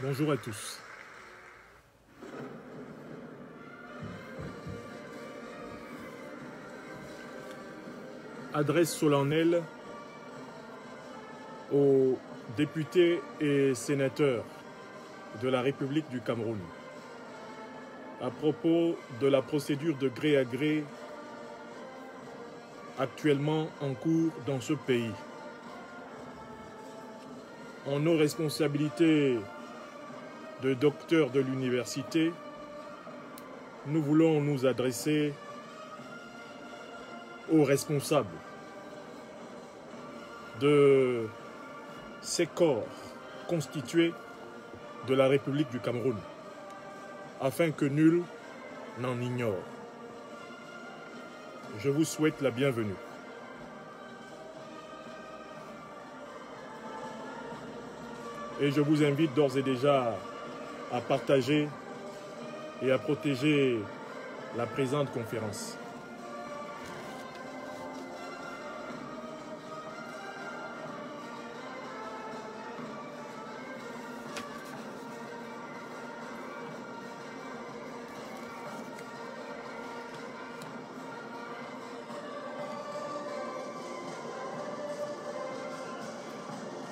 Bonjour à tous. Adresse solennelle aux députés et sénateurs de la République du Cameroun à propos de la procédure de gré à gré actuellement en cours dans ce pays. En nos responsabilités de docteurs de l'université, nous voulons nous adresser aux responsables de ces corps constitués de la République du Cameroun, afin que nul n'en ignore. Je vous souhaite la bienvenue. Et je vous invite d'ores et déjà à partager et à protéger la présente conférence.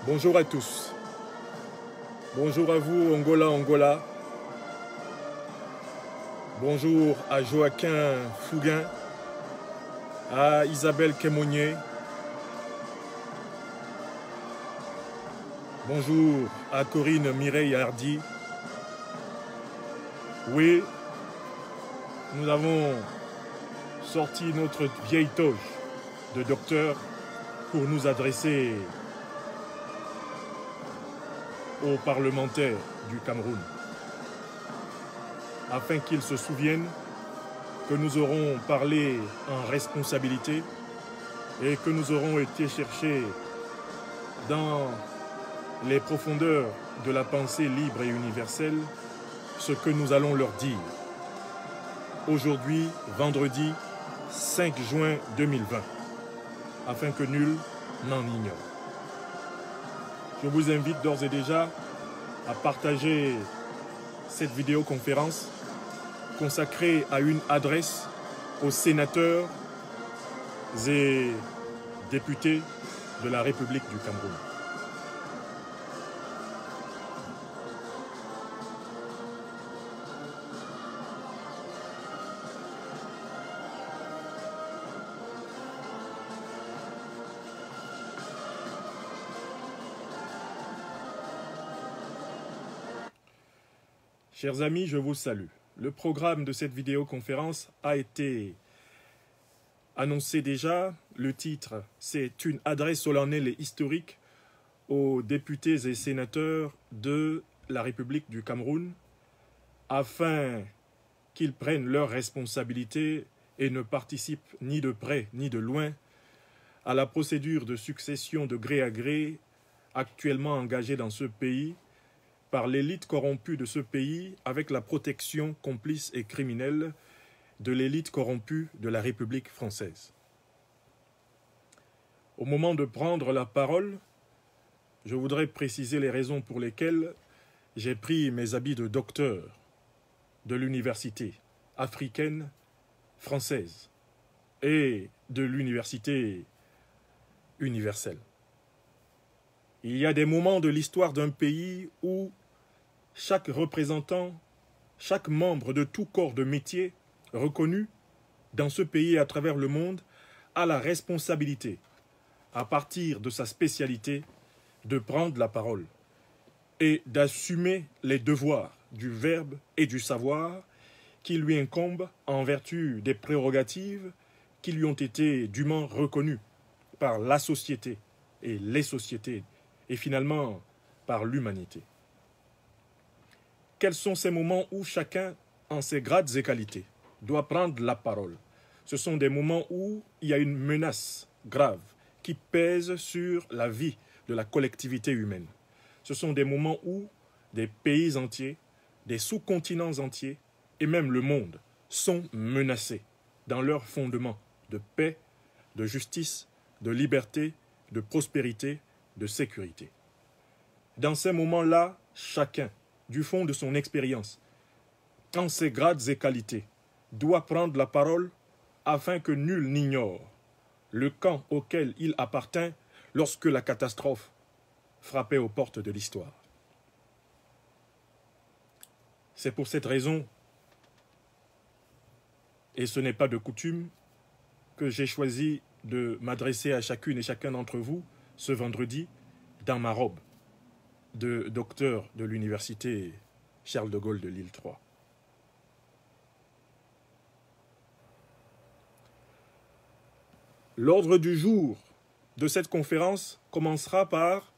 Bonjour à tous. Bonjour à vous, Angola. Bonjour à Joaquin Fouguin, à Isabelle Kémonier. Bonjour à Corinne Mireille Hardy. Oui, nous avons sorti notre vieille toge de docteur pour nous adresser aux parlementaires du Cameroun, afin qu'ils se souviennent que nous aurons parlé en responsabilité et que nous aurons été chercher dans les profondeurs de la pensée libre et universelle ce que nous allons leur dire. Aujourd'hui, vendredi 5 juin 2020, afin que nul n'en ignore. Je vous invite d'ores et déjà à partager cette vidéoconférence consacrée à une adresse aux sénateurs et députés de la République du Cameroun. Chers amis, je vous salue. Le programme de cette vidéoconférence a été annoncé déjà. Le titre, c'est une adresse solennelle et historique aux députés et sénateurs de la République du Cameroun afin qu'ils prennent leurs responsabilités et ne participent ni de près ni de loin à la procédure de succession de gré à gré actuellement engagée dans ce pays par l'élite corrompue de ce pays avec la protection complice et criminelle de l'élite corrompue de la République française. Au moment de prendre la parole, je voudrais préciser les raisons pour lesquelles j'ai pris mes habits de docteur de l'université africaine française et de l'université universelle. Il y a des moments de l'histoire d'un pays où chaque représentant, chaque membre de tout corps de métier reconnu dans ce pays et à travers le monde a la responsabilité, à partir de sa spécialité, de prendre la parole et d'assumer les devoirs du verbe et du savoir qui lui incombent en vertu des prérogatives qui lui ont été dûment reconnues par la société et les sociétés et finalement par l'humanité. Quels sont ces moments où chacun, en ses grades et qualités, doit prendre la parole? Ce sont des moments où il y a une menace grave qui pèse sur la vie de la collectivité humaine. Ce sont des moments où des pays entiers, des sous-continents entiers et même le monde sont menacés dans leurs fondements de paix, de justice, de liberté, de prospérité, de sécurité. Dans ces moments-là, chacun du fond de son expérience, en ses grades et qualités, doit prendre la parole afin que nul n'ignore le camp auquel il appartint lorsque la catastrophe frappait aux portes de l'histoire. C'est pour cette raison, et ce n'est pas de coutume, que j'ai choisi de m'adresser à chacune et chacun d'entre vous ce vendredi dans ma robe de docteur de l'université Charles de Gaulle de l'île 3. L'ordre du jour de cette conférence commencera par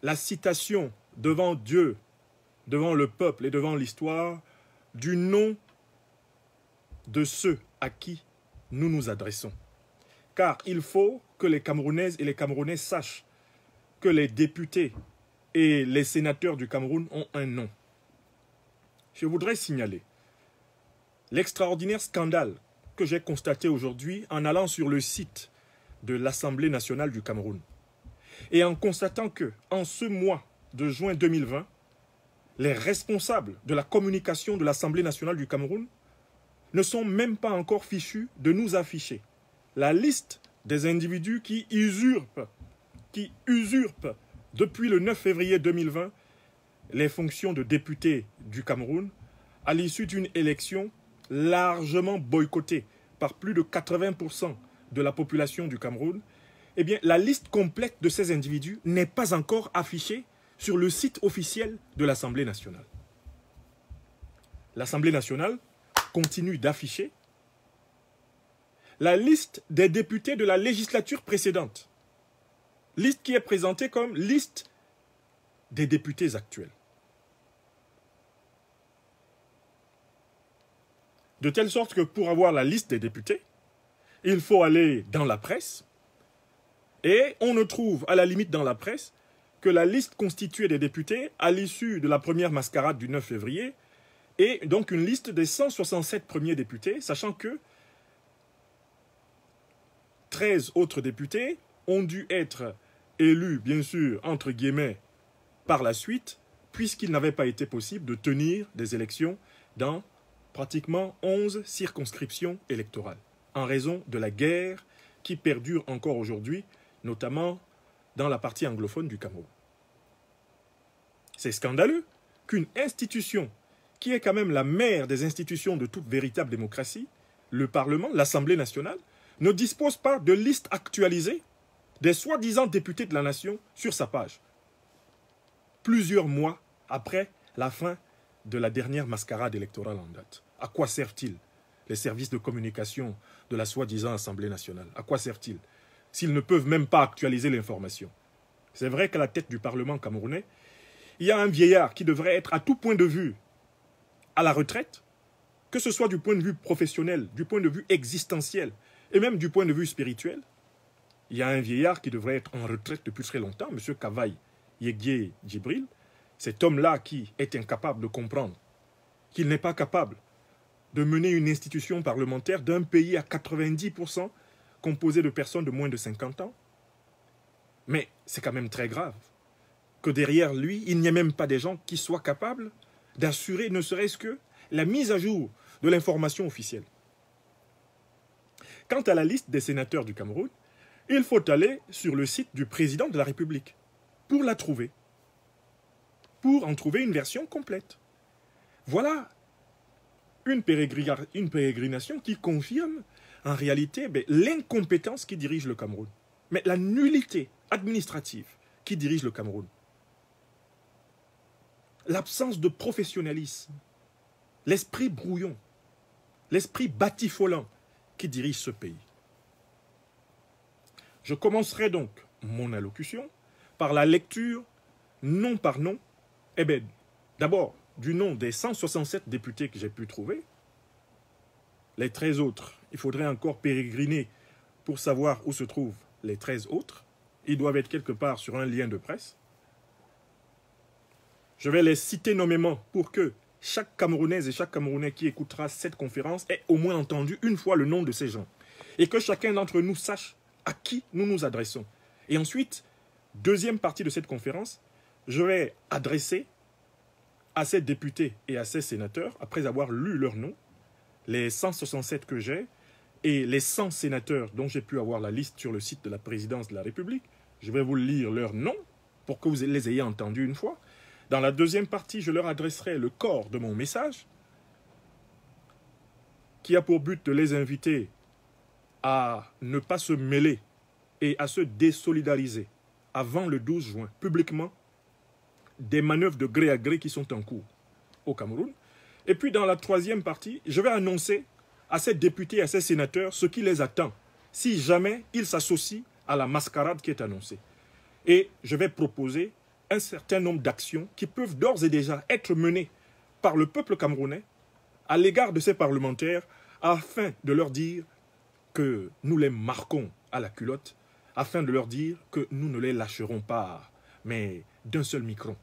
la citation devant Dieu, devant le peuple et devant l'histoire du nom de ceux à qui nous nous adressons. Car il faut que les Camerounaises et les Camerounais sachent que les députés et les sénateurs du Cameroun ont un nom. Je voudrais signaler l'extraordinaire scandale que j'ai constaté aujourd'hui en allant sur le site de l'Assemblée nationale du Cameroun et en constatant que, en ce mois de juin 2020, les responsables de la communication de l'Assemblée nationale du Cameroun ne sont même pas encore fichus de nous afficher la liste des individus qui usurpent depuis le 9 février 2020 les fonctions de député du Cameroun à l'issue d'une élection largement boycottée par plus de 80% de la population du Cameroun. Eh bien, la liste complète de ces individus n'est pas encore affichée sur le site officiel de l'Assemblée nationale. L'Assemblée nationale continue d'afficher la liste des députés de la législature précédente. Liste qui est présentée comme liste des députés actuels. De telle sorte que pour avoir la liste des députés, il faut aller dans la presse et on ne trouve à la limite dans la presse que la liste constituée des députés à l'issue de la première mascarade du 9 février est donc une liste des 167 premiers députés, sachant que 13 autres députés ont dû être élus, bien sûr, entre guillemets, par la suite, puisqu'il n'avait pas été possible de tenir des élections dans pratiquement 11 circonscriptions électorales, en raison de la guerre qui perdure encore aujourd'hui, notamment dans la partie anglophone du Cameroun. C'est scandaleux qu'une institution qui est quand même la mère des institutions de toute véritable démocratie, le Parlement, l'Assemblée nationale, ne dispose pas de liste actualisée des soi-disant députés de la nation sur sa page. Plusieurs mois après la fin de la dernière mascarade électorale en date. À quoi servent-ils les services de communication de la soi-disant Assemblée nationale? À quoi servent-ils s'ils ne peuvent même pas actualiser l'information? C'est vrai qu'à la tête du Parlement camerounais, il y a un vieillard qui devrait être à tout point de vue à la retraite, que ce soit du point de vue professionnel, du point de vue existentiel et même du point de vue spirituel. Il y a un vieillard qui devrait être en retraite depuis très longtemps, M. Kavaï Yegye Djibril, cet homme-là qui est incapable de comprendre qu'il n'est pas capable de mener une institution parlementaire d'un pays à 90% composé de personnes de moins de 50 ans. Mais c'est quand même très grave que derrière lui, il n'y ait même pas des gens qui soient capables d'assurer ne serait-ce que la mise à jour de l'information officielle. Quant à la liste des sénateurs du Cameroun, il faut aller sur le site du président de la République pour la trouver, pour en trouver une version complète. Voilà une pérégrination qui confirme en réalité l'incompétence qui dirige le Cameroun, mais la nullité administrative qui dirige le Cameroun. L'absence de professionnalisme, l'esprit brouillon, l'esprit batifolant qui dirige ce pays. Je commencerai donc mon allocution par la lecture, nom par nom, d'abord du nom des 167 députés que j'ai pu trouver. Les 13 autres, il faudrait encore pérégriner pour savoir où se trouvent les 13 autres. Ils doivent être quelque part sur un lien de presse. Je vais les citer nommément pour que chaque Camerounaise et chaque Camerounais qui écoutera cette conférence ait au moins entendu une fois le nom de ces gens. Et que chacun d'entre nous sache à qui nous nous adressons. Et ensuite, deuxième partie de cette conférence, je vais adresser à ces députés et à ces sénateurs, après avoir lu leurs noms, les 167 que j'ai, et les 100 sénateurs dont j'ai pu avoir la liste sur le site de la présidence de la République, je vais vous lire leurs noms pour que vous les ayez entendus une fois. Dans la deuxième partie, je leur adresserai le corps de mon message, qui a pour but de les inviter à ne pas se mêler et à se désolidariser avant le 12 juin, publiquement, des manœuvres de gré à gré qui sont en cours au Cameroun. Et puis dans la troisième partie, je vais annoncer à ces députés et à ces sénateurs ce qui les attend, si jamais ils s'associent à la mascarade qui est annoncée. Et je vais proposer un certain nombre d'actions qui peuvent d'ores et déjà être menées par le peuple camerounais à l'égard de ces parlementaires afin de leur dire que nous les marquons à la culotte, afin de leur dire que nous ne les lâcherons pas, mais d'un seul micron,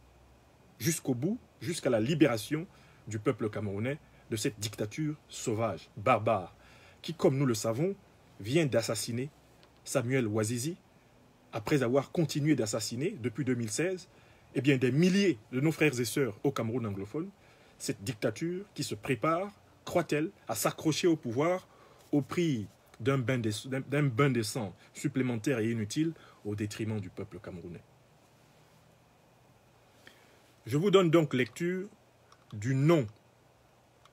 jusqu'au bout, jusqu'à la libération du peuple camerounais de cette dictature sauvage, barbare, qui, comme nous le savons, vient d'assassiner Samuel Ouazizi, après avoir continué d'assassiner, depuis 2016, eh bien, des milliers de nos frères et sœurs au Cameroun anglophone. Cette dictature qui se prépare, croit-elle, à s'accrocher au pouvoir au prix d'un bain de sang supplémentaire et inutile au détriment du peuple camerounais. Je vous donne donc lecture des noms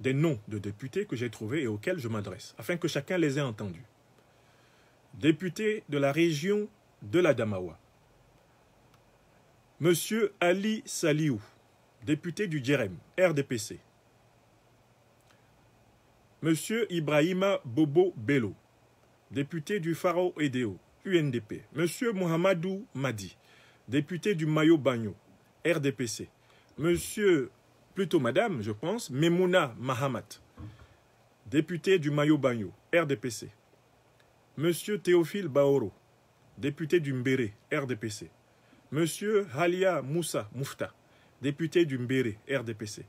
de députés que j'ai trouvés et auxquels je m'adresse, afin que chacun les ait entendus. Député de la région de l'Adamawa, Monsieur Ali Saliou, député du Djerem, RDPC. Monsieur Ibrahima Bobo Bello, député du Faro Edeo, UNDP. Monsieur Mohamedou Madi, député du Mayo Bagno, RDPC. Monsieur, plutôt madame, je pense, Memouna Mahamat, député du Mayo Bagno, RDPC. Monsieur Théophile Baoro, député du Mbéré, RDPC. Monsieur Halia Moussa Moufta, député du Mbéré, RDPC.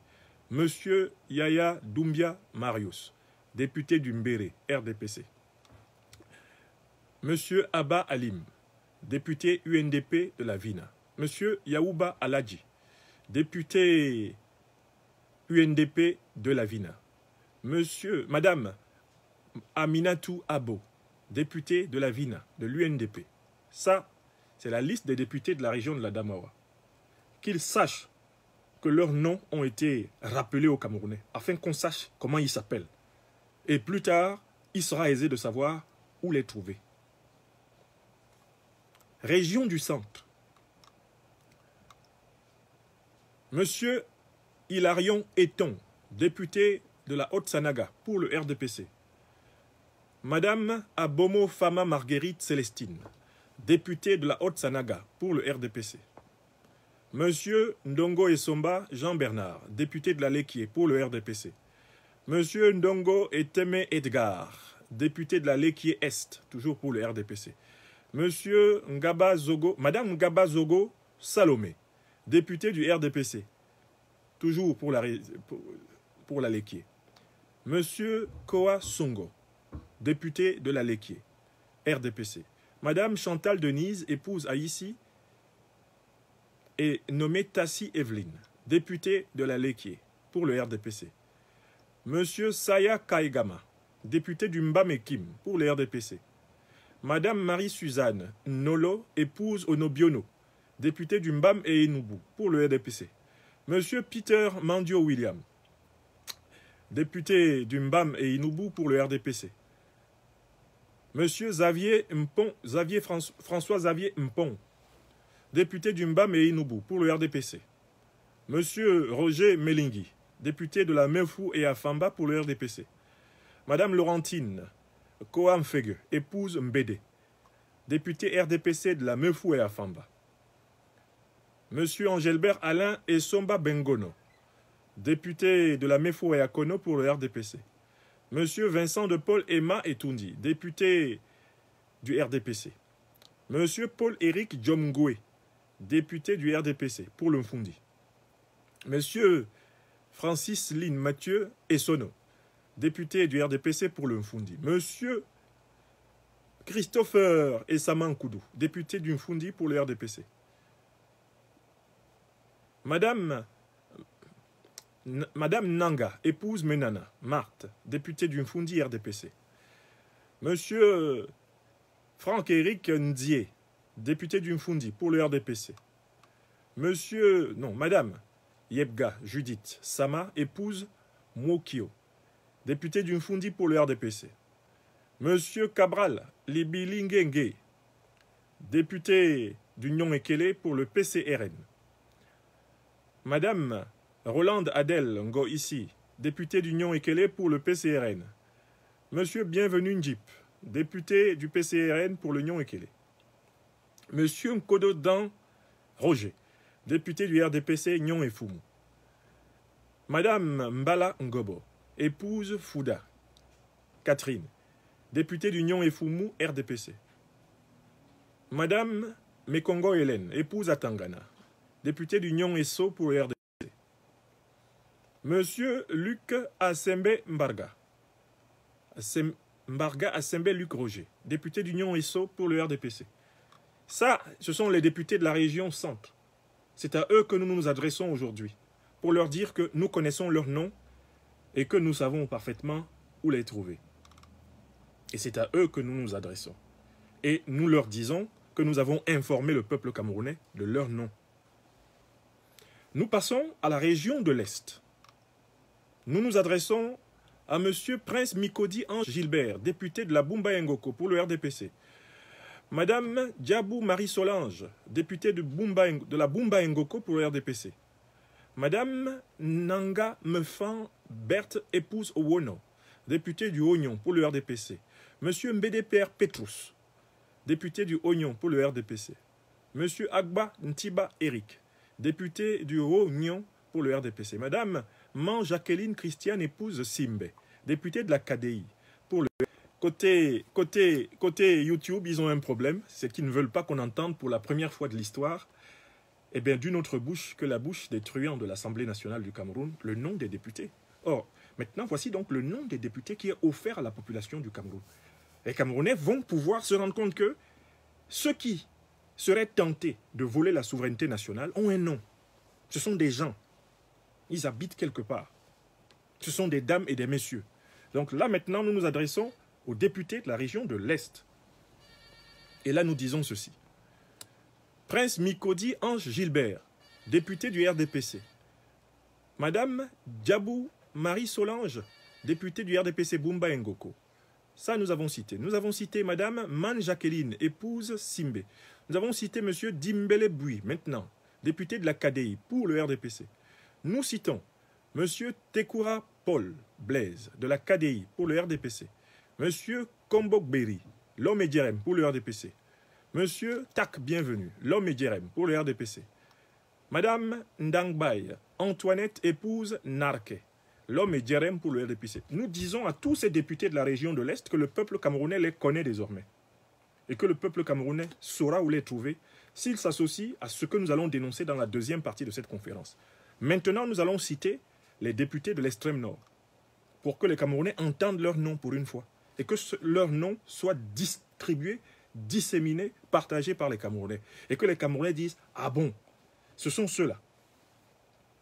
Monsieur Yaya Doumbia Marius, député du Mbéré, RDPC. Monsieur Abba Alim, député UNDP de la Vina. Monsieur Yaouba Aladji, député UNDP de la Vina. Madame Aminatou Abo, député de la Vina, de l'UNDP. Ça, c'est la liste des députés de la région de l'Adamawa. Qu'ils sachent que leurs noms ont été rappelés aux Camerounais, afin qu'on sache comment ils s'appellent. Et plus tard, il sera aisé de savoir où les trouver. Région du Centre. Monsieur Hilarion Eton, député de la Haute-Sanaga pour le RDPC. Madame Abomo Fama Marguerite Célestine, députée de la Haute-Sanaga pour le RDPC. Monsieur Ndongo Esomba Jean-Bernard, député de la Lekié pour le RDPC. Monsieur Ndongo Eteme Edgar, député de la Lekié Est, toujours pour le RDPC. Monsieur Ngaba Zogo, Madame Ngaba Zogo Salomé, député du RDPC, toujours pour la Lekié. Monsieur Koa Songo, député de la Lekié, RDPC. Madame Chantal Denise, épouse Aïssi, est nommée Tassi Evelyne, députée de la Lekié, pour le RDPC. Monsieur Saya Kaigama, député du Mbamekim, pour le RDPC. Madame Marie-Suzanne Nolo, épouse Onobiono, député du Mbam et Enubu, pour le RDPC. Monsieur Peter Mandio William, député du Mbam et Enubu, pour le RDPC. Monsieur François Xavier Mpon, député du Mbam et Enubu, pour le RDPC. Monsieur Roger Melingui, député de la Mefou et Afamba, pour le RDPC. Madame Laurentine Koam Fege, épouse Mbede, député RDPC de la Mefou et Afamba. Monsieur Angelbert Alain Esomba Bengono, député de la Mefou et Akono pour le RDPC. Monsieur Vincent de Paul Emma Etundi, député du RDPC. Monsieur Paul-Éric Djomgoué, député du RDPC pour le Mfundi. Monsieur Francis Lynn Mathieu Essono, député du RDPC pour le Mfundi. Monsieur Christopher Essaman Koudou, député du Mfundi pour le RDPC. Madame Nanga, épouse Menana, Marthe, députée du Mfundi RDPC. Monsieur Franck-Éric Ndié, député du Mfundi pour le RDPC. Madame Yebga Judith Sama, épouse Mwokio, député du Mfundi pour le RDPC. Monsieur Cabral Libilingenge, député d'Union Ekele pour le PCRN. Madame Rolande Adèle Ngo ici, député d'Union Ekele pour le PCRN. Monsieur Bienvenu Njip, député du PCRN pour l'Union Ekele. Monsieur Nkododan Roger, député du RDPC Nyon et Fumu. Madame Mbala Ngobo, épouse Fouda Catherine, députée d'Union et Fumu RDPC. Madame Mekongo Hélène, épouse Atangana, députée d'Union ESSO pour le RDPC. Monsieur Luc Assembe Mbarga, Assembe Luc Roger, député d'Union ESSO pour le RDPC. Ça, ce sont les députés de la région centre. C'est à eux que nous nous adressons aujourd'hui, pour leur dire que nous connaissons leurs noms et que nous savons parfaitement où les trouver. Et c'est à eux que nous nous adressons. Et nous leur disons que nous avons informé le peuple camerounais de leurs noms. Nous passons à la région de l'Est. Nous nous adressons à M. Prince Mikodi Ange Gilbert, député de la Bumba Ngoko pour le RDPC. Madame Diabou Marie Solange, députée de la Bumba Ngoko pour le RDPC. Madame Nanga Mefan Berthe, épouse Owono, députée du Oignon pour le RDPC. Monsieur Mbdpr Petrus, député du Oignon pour le RDPC. Monsieur Agba Ntiba Eric, député du Oignon pour le RDPC. Madame Man Jacqueline Christiane, épouse Simbe, députée de la KDI pour le Côté YouTube, ils ont un problème, c'est qu'ils ne veulent pas qu'on entende pour la première fois de l'histoire, eh bien, d'une autre bouche que la bouche des truands de l'Assemblée nationale du Cameroun, le nom des députés. Or, maintenant, voici donc le nom des députés qui est offert à la population du Cameroun. Les Camerounais vont pouvoir se rendre compte que ceux qui seraient tentés de voler la souveraineté nationale ont un nom. Ce sont des gens. Ils habitent quelque part. Ce sont des dames et des messieurs. Donc là, maintenant, nous nous adressons aux députés de la région de l'Est. Et là, nous disons ceci. Prince Mikodi Ange Gilbert, député du RDPC. Madame Diabou Marie Solange, députée du RDPC Bumba Ngoko. Ça, nous avons cité. Nous avons cité Madame Man Jacqueline, épouse Simbe. Nous avons cité Monsieur Dimbele Bui, maintenant, député de la KDI pour le RDPC. Nous citons Monsieur Tekura Paul Blaise, de la KDI pour le RDPC. Monsieur Kombok Berry, l'homme et Djerem pour le RDPC. Monsieur Tak Bienvenu, l'homme et Djerem pour le RDPC. Madame Ndangbaye, Antoinette, épouse Narke, l'homme et Djerem pour le RDPC. Nous disons à tous ces députés de la région de l'Est que le peuple camerounais les connaît désormais. Et que le peuple camerounais saura où les trouver s'ils s'associent à ce que nous allons dénoncer dans la deuxième partie de cette conférence. Maintenant, nous allons citer les députés de l'extrême nord pour que les Camerounais entendent leur nom pour une fois et que leur nom soit distribué, disséminé, partagé par les Camerounais. Et que les Camerounais disent « Ah bon, ce sont ceux-là ».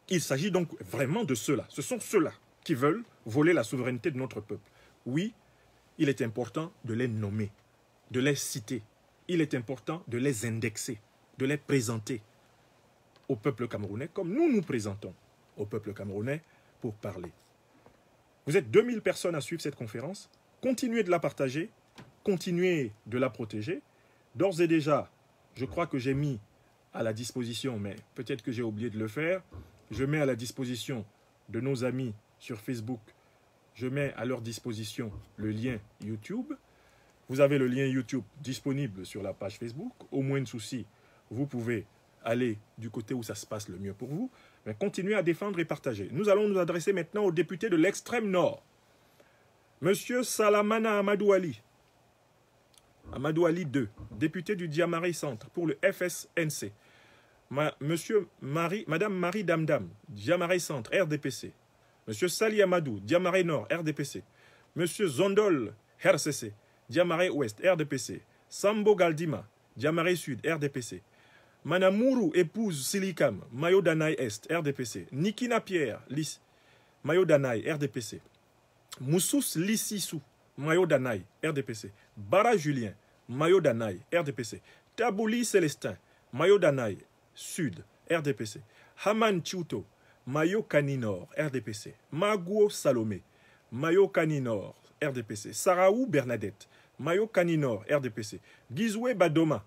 Il s'agit donc vraiment de ceux-là. Ce sont ceux-là qui veulent voler la souveraineté de notre peuple. Oui, il est important de les nommer, de les citer. Il est important de les indexer, de les présenter au peuple camerounais comme nous nous présentons au peuple camerounais pour parler. Vous êtes 2000 personnes à suivre cette conférence. Continuez de la partager, continuez de la protéger. D'ores et déjà, je crois que j'ai mis à la disposition, mais peut-être que j'ai oublié de le faire, je mets à la disposition de nos amis sur Facebook, je mets à leur disposition le lien YouTube. Vous avez le lien YouTube disponible sur la page Facebook. Au moins de souci, vous pouvez aller du côté où ça se passe le mieux pour vous. Mais continuez à défendre et partager. Nous allons nous adresser maintenant aux députés de l'extrême nord. Monsieur Salamana Amadou Ali. Amadou Ali 2, député du Diamaré Centre pour le FSNC. Madame Marie Damdam, Diamaré Centre, RDPC. Monsieur Sali Amadou, Diamaré Nord, RDPC. Monsieur Zondol, RCC, Diamaré Ouest, RDPC. Sambo Galdima, Diamaré Sud, RDPC. Manamuru épouse Silicam, Mayo Danaï Est, RDPC. Nikina Pierre, Mayo Danaï, RDPC. Moussous Lississou, Mayo Danaï, RDPC. Bara Julien, Mayo Danaï, RDPC. Tabouli Célestin, Mayo Danaï, Sud, RDPC. Haman Chiuto, Mayo Caninor, RDPC. Magouo Salomé, Mayo Caninor, RDPC. Saraou Bernadette, Mayo Caninor, RDPC. Gizwe Badoma,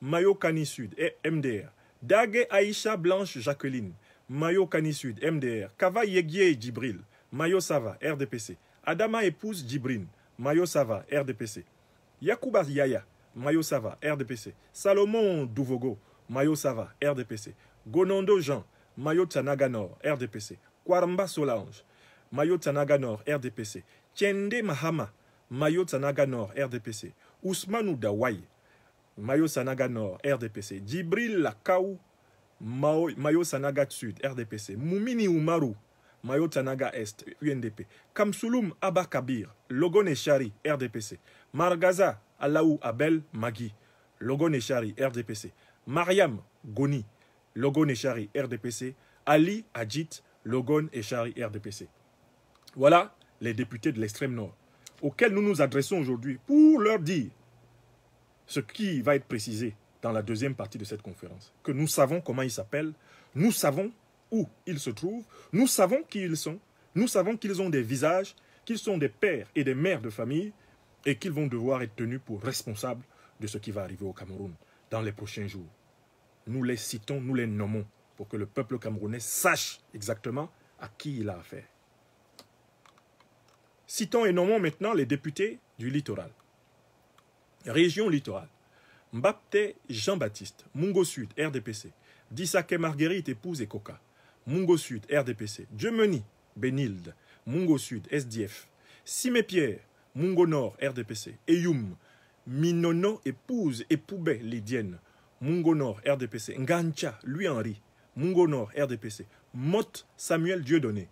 Mayo Cani Sud, MDR. Dague Aïcha Blanche Jacqueline, Mayo Cani Sud, MDR. Kava Yegie Djibril, Mayo Sava, RDPC. Adama épouse Djibrin, Mayo Sava, RDPC. Yakouba Yaya, Mayo Sava, RDPC. Salomon Douvogo, Mayo Sava, RDPC. Gonondo Jean, Mayo Tsanaga Nord, RDPC. Kwaramba Solange, Mayo Tsanaga Nord, RDPC. Tiende Mahama, Mayo Tsanaga Nord, RDPC. Ousmanou Dawai, Mayo Sanaga Nord, RDPC. Djibril Lakaou, Mayo Sanaga Sud, RDPC. Moumini Oumarou, Mayo Tsanaga Est, UNDP. Kamsouloum Abba Kabir, Logo Nechari, RDPC. Margaza Alaou Abel Magui, Logo Nechari, RDPC. Mariam Goni, Logo Nechari, RDPC. Ali Adjit, Logon Echari, RDPC. Voilà les députés de l'extrême nord auxquels nous nous adressons aujourd'hui pour leur dire ce qui va être précisé dans la deuxième partie de cette conférence. Que nous savons comment ils s'appellent, nous savons où ils se trouvent, nous savons qui ils sont, nous savons qu'ils ont des visages, qu'ils sont des pères et des mères de famille et qu'ils vont devoir être tenus pour responsables de ce qui va arriver au Cameroun dans les prochains jours. Nous les citons, nous les nommons pour que le peuple camerounais sache exactement à qui il a affaire. Citons et nommons maintenant les députés du littoral. Région littorale. Mbapte Jean-Baptiste, Mungo Sud, RDPC. Dissake Marguerite, épouse et Coca. Mungo Sud, RDPC. Djemeni, Benilde, Mungo Sud, SDF. Simé Pierre, Mungo Nord, RDPC. Eyoum, Minono, épouse et Poubé, Lydienne. Mungo Nord, RDPC. Ngancha, Louis-Henri, Mungo Nord, RDPC. Mott Samuel Dieudonné,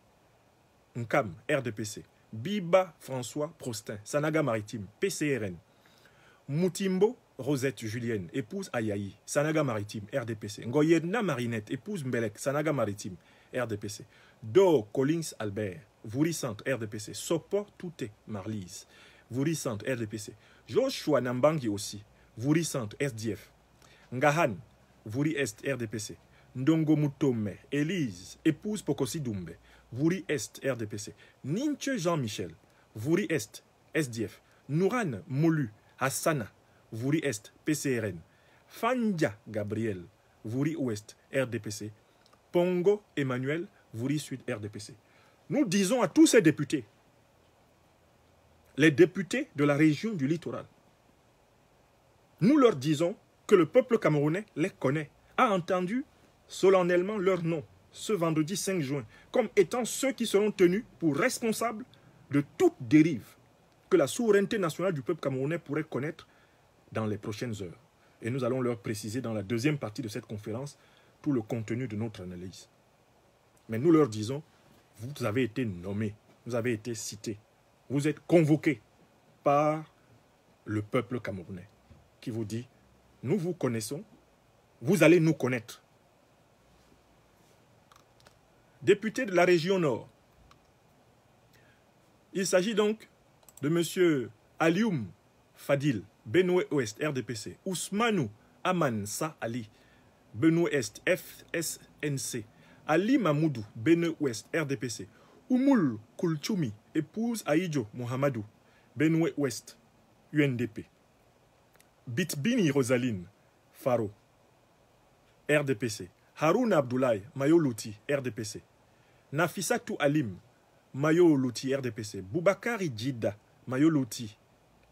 Nkam, RDPC. Biba François Prostin, Sanaga Maritime, PCRN. Moutimbo Rosette Julienne, épouse Ayayi, Sanaga Maritime, RDPC. Ngoyedna Marinette, épouse Mbelek, Sanaga Maritime, RDPC. Do Collins Albert, Vouri Centre, RDPC. Sopo Touté Marlise, Vouri Centre, RDPC. Joshua Nambangi aussi, Vouri Centre, SDF. Ngahan, Vouri Est, RDPC. Ndongo Mutome, Élise, épouse Pokosi Doumbé, Vouri Est, RDPC. Ninche Jean-Michel, Vouri Est, SDF. Nouran Moulu, Hassana, Vouri Est, PCRN. Fandja Gabriel, Vouri Ouest, RDPC. Pongo Emmanuel, Vouri Sud, RDPC. Nous disons à tous ces députés, les députés de la région du littoral, nous leur disons que le peuple camerounais les connaît, a entendu solennellement leur nom ce vendredi 5 juin, comme étant ceux qui seront tenus pour responsables de toute dérive que la souveraineté nationale du peuple camerounais pourrait connaître dans les prochaines heures. Et nous allons leur préciser dans la deuxième partie de cette conférence tout le contenu de notre analyse. Mais nous leur disons, vous avez été nommés, vous avez été cités, vous êtes convoqués par le peuple camerounais qui vous dit, nous vous connaissons, vous allez nous connaître. Député de la région Nord, il s'agit donc de M. Alioum Fadil, Benue Ouest, RDPC. Ousmanou Amansa Ali, Benue Est, FSNC. Ali Mamoudou, Benue Ouest, RDPC. Oumoul Koulchoumi, épouse Aïdjo Mohamedou, Benue Ouest, UNDP. Bitbini Rosaline, Faro, RDPC. Haroun Abdoulaye, Mayo Louti, RDPC. Nafisatou Alim, Mayo Louti, RDPC. Boubakari Djida, Mayo Louti,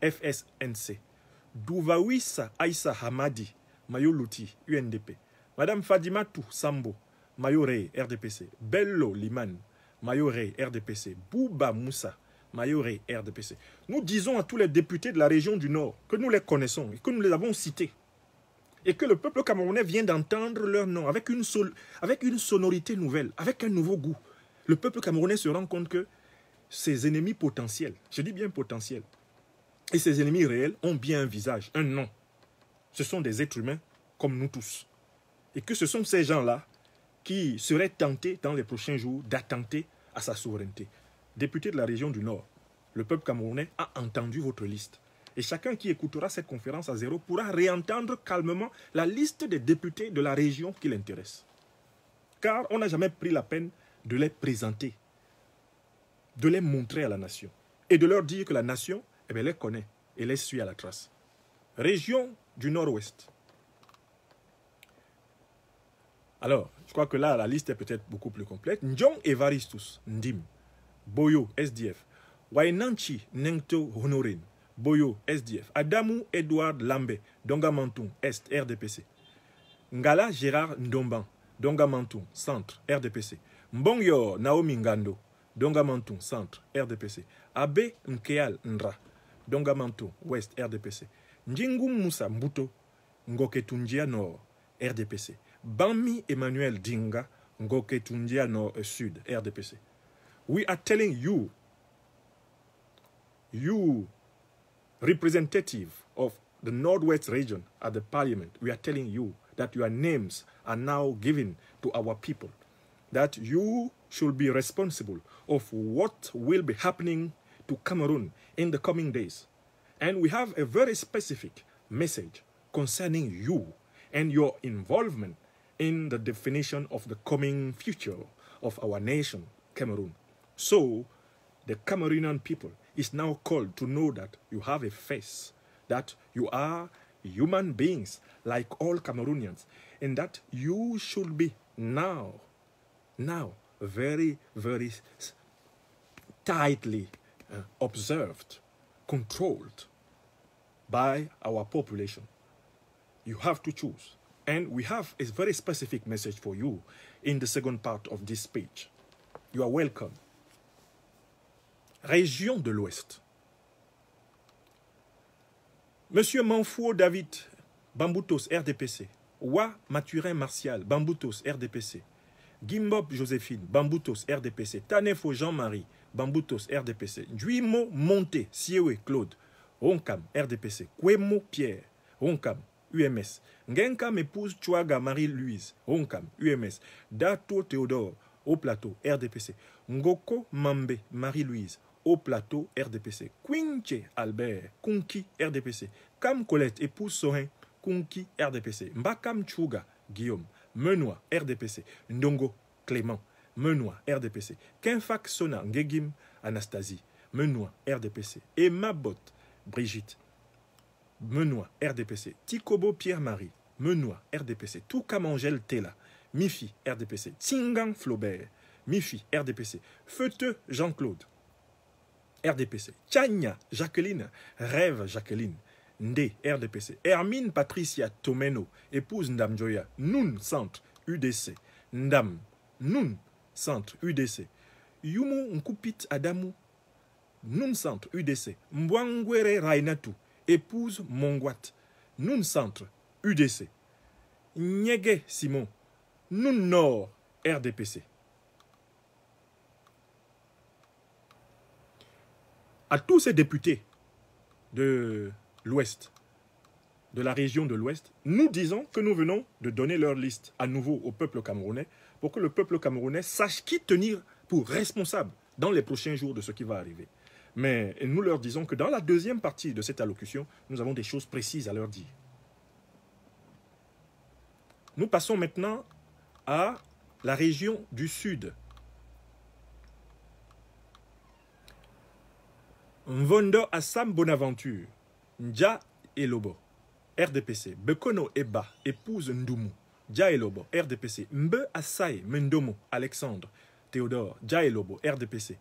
FSNC. Douvawissa Aïssa Hamadi, Mayo Louti, UNDP. Madame Fadimatou Sambo, Mayo Rey, RDPC. Bello Liman, Mayo Rey, RDPC. Bouba Moussa, Mayo Rey, RDPC. Nous disons à tous les députés de la région du Nord que nous les connaissons et que nous les avons cités. Et que le peuple camerounais vient d'entendre leur nom avec une sonorité nouvelle, avec un nouveau goût. Le peuple camerounais se rend compte que ses ennemis potentiels, je dis bien potentiels, et ses ennemis réels ont bien un visage, un nom. Ce sont des êtres humains comme nous tous. et que ce sont ces gens-là qui seraient tentés dans les prochains jours d'attenter à sa souveraineté. Député de la région du Nord, le peuple camerounais a entendu votre liste. Et chacun qui écoutera cette conférence à zéro pourra réentendre calmement la liste des députés de la région qui l'intéresse. Car on n'a jamais pris la peine de les présenter, de les montrer à la nation et de leur dire que la nation les connaît et les suit à la trace. Région du Nord-Ouest. Alors, je crois que là, la liste est peut-être beaucoup plus complète. Njong Evaristus, Ndim, Boyo, SDF, Wainanchi, Nengto, Honorin, Boyo, SDF, Adamou, Edouard Lambe, Dongamantung, Est, RDPC, Ngala, Gérard Ndomban, Dongamantung, Centre, RDPC, Mbongyo, Naomi Ngando, Dongamantung, Centre, RDPC, Abe Nkeal Ndra, Dongamantung, Ouest, RDPC, Njingum Moussa Mbuto, Ngoketunjia Nord, RDPC, Bami Emmanuel Dinga, Ngoketunjia Nord Sud, RDPC. We are telling you, representative of the Northwest region at the parliament, we are telling you that your names are now given to our people, that you should be responsible of what will be happening to Cameroon in the coming days. And we have a very specific message concerning you and your involvement in the definition of the coming future of our nation, Cameroon. So, the Cameroonian people is now called to know that you have a face, that you are human beings like all Cameroonians, and that you should be now very, very tightly observed, controlled by our population. You have to choose. And we have a very specific message for you in the second part of this speech. You are welcome. Région de l'Ouest. Monsieur Manfou David, Bamboutos, RDPC. Wa Mathurin Martial, Bamboutos, RDPC. Gimbob Joséphine, Bamboutos, RDPC. Tanefo Jean-Marie, Bamboutos, RDPC. Juimo Monté, Siewe Claude, Ronkam, RDPC. Kwemo Pierre, Ronkam, UMS. Ngenkam épouse Chouaga Marie-Louise, Ronkam, UMS. Dato Théodore, au plateau, RDPC. Ngoko Mambe Marie-Louise, au plateau, RDPC. Quinche Albert, Kunki, RDPC. Kam Colette, épouse Sorin, Kunki, RDPC. Mbakam Chouga, Guillaume, Menois, RDPC. Ndongo, Clément, Menois, RDPC. Kenfak Sona, Ngegim, Anastasie, Menois, RDPC. Emma Bot, Brigitte, Menois, RDPC. Tikobo Pierre-Marie, Menois, RDPC. Toukamangel Tela, Mifi, RDPC. Tingang Flaubert, Mifi, RDPC. Feuteux Jean-Claude, RDPC. Tchania Jacqueline, Rêve Jacqueline, Ndé, RDPC. Hermine Patricia Tomeno, épouse Ndam Joya, Noun Centre, UDC. Ndam, Noun Centre, UDC. Yumu Nkupit Adamu, Noun Centre, UDC. Mbwangwere Rainatu, épouse Mongwat, Noun Centre, UDC. Nyege Simon, Noun Nord, RDPC. À tous ces députés de l'Ouest, de la région de l'Ouest, nous disons que nous venons de donner leur liste à nouveau au peuple camerounais pour que le peuple camerounais sache qui tenir pour responsable dans les prochains jours de ce qui va arriver. Mais nous leur disons que dans la deuxième partie de cette allocution, nous avons des choses précises à leur dire. Nous passons maintenant à la région du Sud. Mvondo Assam Bonaventure, Ndja Elobo, RDPC. Bekono Eba, épouse Ndoumu, Ndja Elobo, RDPC. Mbe Asai Mendomo, Alexandre, Théodore, Ndja Elobo, RDPC.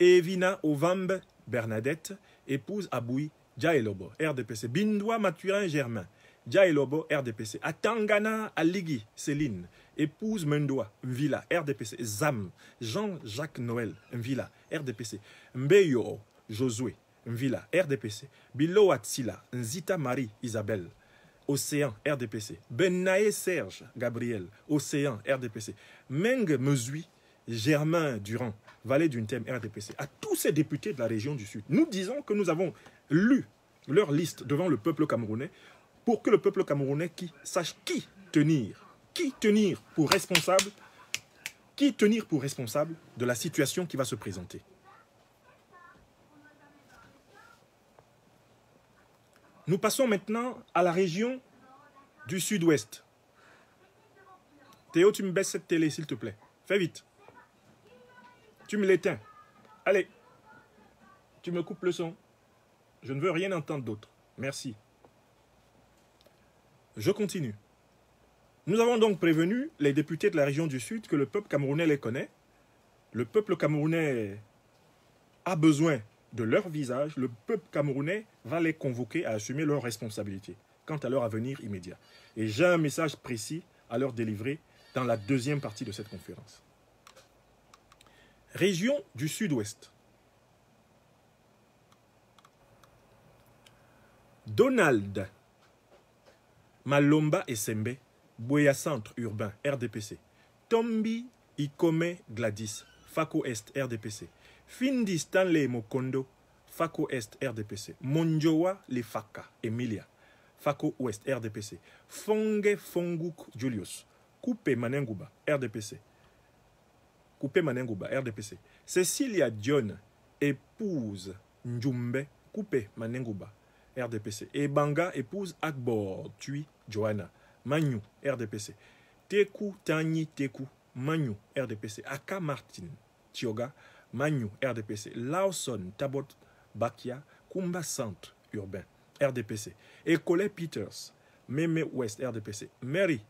Evina Ovambe Bernadette, épouse Aboui, Ndja Elobo, RDPC. Bindwa Mathurin Germain, Ndja Elobo, RDPC. Atangana Aligi Céline, épouse Mendoa, Mvila, RDPC. Zam, Jean-Jacques Noël, Mvila, RDPC. Mbeyo Josué, Mvila, RDPC. Bilo Atsila, Nzita Marie Isabelle, Océan, RDPC. Benaye Serge Gabriel, Océan, RDPC. Meng Mezui, Germain Durand, Vallée d'une Thème, RDPC. À tous ces députés de la région du Sud, nous disons que nous avons lu leur liste devant le peuple camerounais pour que le peuple camerounais sache qui tenir qui tenir pour responsable de la situation qui va se présenter. Nous passons maintenant à la région du sud-ouest. Théo, tu me baisses cette télé, s'il te plaît. Fais vite. Tu me l'éteins. Allez. Tu me coupes le son. Je ne veux rien entendre d'autre. Merci. Je continue. Nous avons donc prévenu les députés de la région du Sud que le peuple camerounais les connaît. Le peuple camerounais a besoin de leur visage. Le peuple camerounais va les convoquer à assumer leurs responsabilités quant à leur avenir immédiat. Et j'ai un message précis à leur délivrer dans la deuxième partie de cette conférence. Région du Sud-Ouest. Donald Malomba Essembe, Boya Centre Urbain, RDPC. Tombi Ikome Gladys, Fako Est, RDPC. Findi Stanley Mokondo, Fako Est, RDPC. Monjowa Lefaka, Emilia, Fako Ouest, RDPC. Fonge Fonguk Julius, Coupe Manenguba, RDPC. Coupe Manenguba, RDPC. Cecilia Dion, épouse Njumbe, Coupe Manenguba, RDPC. Ebanga, épouse Akbor, Tui, Johanna, Magnou, RDPC. Teku, Tani, Teku, Magnou, RDPC. Aka Martin, Tioga, Magnou, RDPC. Lawson, Tabot, Bakia, Kumba Centre, Urbain, RDPC. Ekole Peters, Meme Ouest, RDPC. Mary,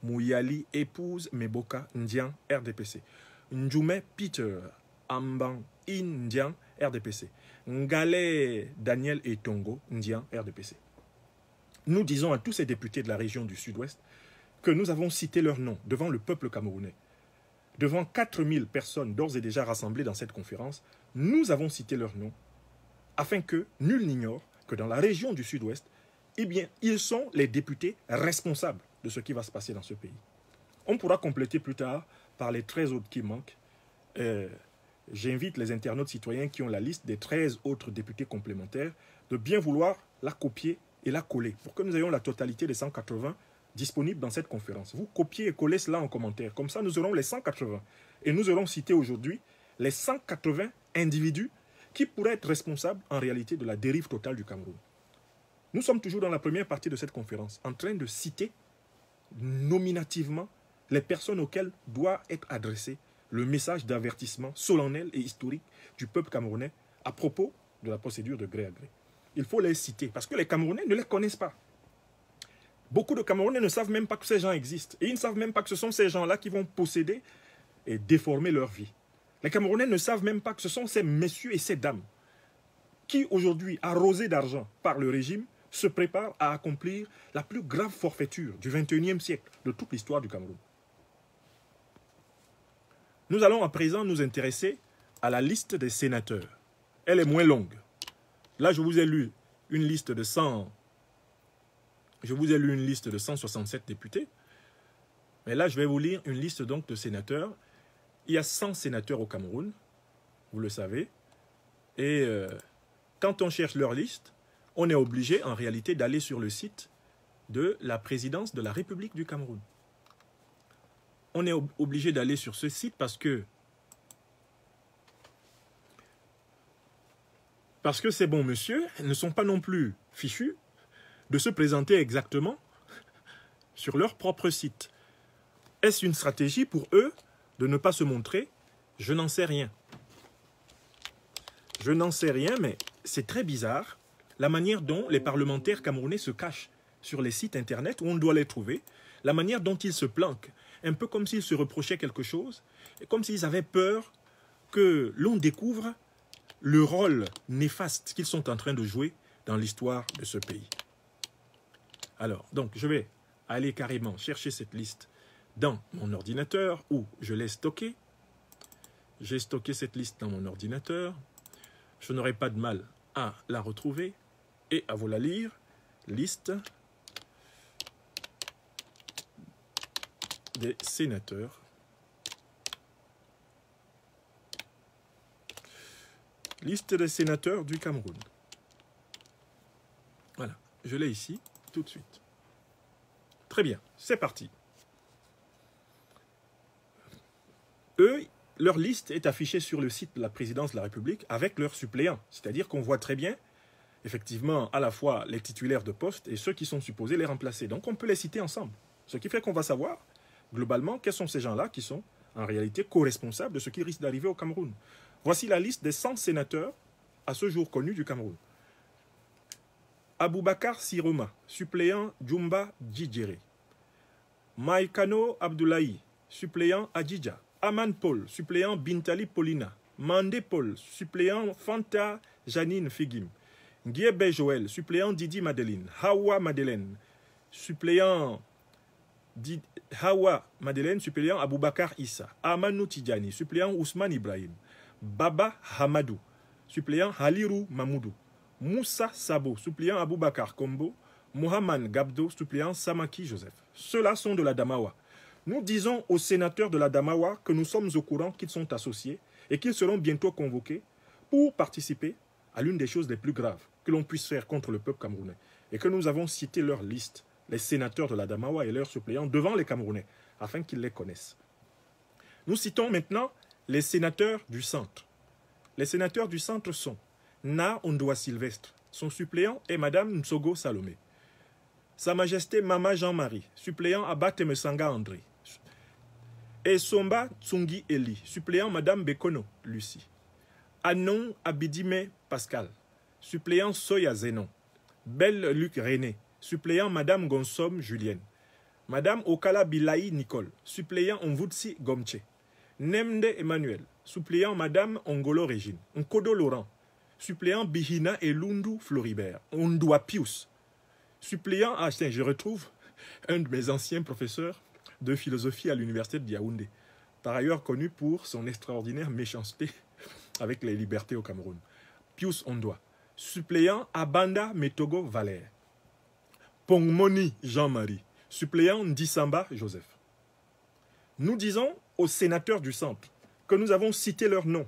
Mouyali, épouse Meboka, Ndian, RDPC. Njume Peter, Amban, Indian, RDPC. Ngale, Daniel et Tongo, Ndian, RDPC. Nous disons à tous ces députés de la région du Sud-Ouest que nous avons cité leur nom devant le peuple camerounais. Devant 4000 personnes d'ores et déjà rassemblées dans cette conférence, nous avons cité leur nom afin que nul n'ignore que dans la région du Sud-Ouest, eh bien, ils sont les députés responsables de ce qui va se passer dans ce pays. On pourra compléter plus tard par les 13 autres qui manquent. J'invite les internautes citoyens qui ont la liste des 13 autres députés complémentaires de bien vouloir la copier et la coller pour que nous ayons la totalité des 180 disponibles dans cette conférence. Vous copiez et collez cela en commentaire. Comme ça, nous aurons les 180. Et nous aurons cité aujourd'hui les 180 individus qui pourraient être responsables en réalité de la dérive totale du Cameroun. Nous sommes toujours dans la première partie de cette conférence en train de citer nominativement les personnes auxquelles doit être adressé le message d'avertissement solennel et historique du peuple camerounais à propos de la procédure de gré à gré. Il faut les citer parce que les Camerounais ne les connaissent pas. Beaucoup de Camerounais ne savent même pas que ces gens existent. Et ils ne savent même pas que ce sont ces gens-là qui vont posséder et déformer leur vie. Les Camerounais ne savent même pas que ce sont ces messieurs et ces dames qui, aujourd'hui, arrosés d'argent par le régime, se préparent à accomplir la plus grave forfaiture du XXIe siècle de toute l'histoire du Cameroun. Nous allons à présent nous intéresser à la liste des sénateurs. Elle est moins longue. Là, je vous ai lu une liste de 167 députés. Mais là, je vais vous lire une liste donc de sénateurs. Il y a 100 sénateurs au Cameroun, vous le savez. Et quand on cherche leur liste, on est obligé en réalité d'aller sur le site de la présidence de la République du Cameroun. On est obligé d'aller sur ce site parce que ces bons messieurs ne sont pas non plus fichus de se présenter exactement sur leur propre site. Est-ce une stratégie pour eux de ne pas se montrer? Je n'en sais rien. Je n'en sais rien, mais c'est très bizarre la manière dont les parlementaires camerounais se cachent sur les sites internet où on doit les trouver, la manière dont ils se planquent, un peu comme s'ils se reprochaient quelque chose, et comme s'ils avaient peur que l'on découvre le rôle néfaste qu'ils sont en train de jouer dans l'histoire de ce pays. Alors, donc, je vais aller carrément chercher cette liste dans mon ordinateur où je l'ai stockée. J'ai stocké cette liste dans mon ordinateur. Je n'aurai pas de mal à la retrouver et à vous la lire. Liste des sénateurs. Liste des sénateurs du Cameroun. Voilà, je l'ai ici, tout de suite. Très bien, c'est parti. leur liste est affichée sur le site de la présidence de la République avec leurs suppléants. C'est-à-dire qu'on voit très bien, effectivement, à la fois les titulaires de poste et ceux qui sont supposés les remplacer. Donc on peut les citer ensemble. Ce qui fait qu'on va savoir, globalement, quels sont ces gens-là qui sont, en réalité, co-responsables de ce qui risque d'arriver au Cameroun. Voici la liste des 100 sénateurs à ce jour connus du Cameroun. Aboubakar Siroma, suppléant Djumba Djidjere. Maïkano Abdoulaye, suppléant Adjidja. Aman Paul, suppléant Bintali Paulina. Mandé Paul, suppléant Fanta Janine Figim. Guiebe Joël, suppléant Didi Madeleine. Hawa Madeleine, suppléant Aboubakar Issa. Amanou Tidjani, suppléant Ousmane Ibrahim. Baba Hamadou, suppléant Halirou Mamoudou. Moussa Sabo, suppléant Aboubakar Kombo. Mohamed Gabdo, suppléant Samaki Joseph. Ceux-là sont de la Damawa. Nous disons aux sénateurs de la Damawa que nous sommes au courant qu'ils sont associés et qu'ils seront bientôt convoqués pour participer à l'une des choses les plus graves que l'on puisse faire contre le peuple camerounais. Et que nous avons cité leur liste, les sénateurs de la Damawa et leurs suppléants, devant les Camerounais, afin qu'ils les connaissent. Nous citons maintenant les sénateurs du centre. Les sénateurs du centre sont Na Ondoa Sylvestre, son suppléant est Madame Nsogo Salomé. Sa Majesté Mama Jean-Marie, suppléant Abba Temesanga André. Et Somba Tsungi Eli, suppléant Madame Bekono Lucie. Anon Abidime Pascal, suppléant Soya Zénon. Belle Luc René, suppléant Madame Gonsom Julienne. Madame Okala Bilaï Nicole, suppléant Onvutsi Gomche. Nemde Emmanuel, suppléant Madame Ongolo Régine. Nkodo Laurent, suppléant Bihina et Lundu Floribert. Ondoa Pius, suppléant, je retrouve un de mes anciens professeurs de philosophie à l'université de Yaoundé, par ailleurs connu pour son extraordinaire méchanceté avec les libertés au Cameroun. Pius Ondoa, suppléant Abanda Metogo Valère. Pongmoni Jean-Marie, suppléant Ndisamba Joseph. Nous disons aux sénateurs du centre que nous avons cité leur nom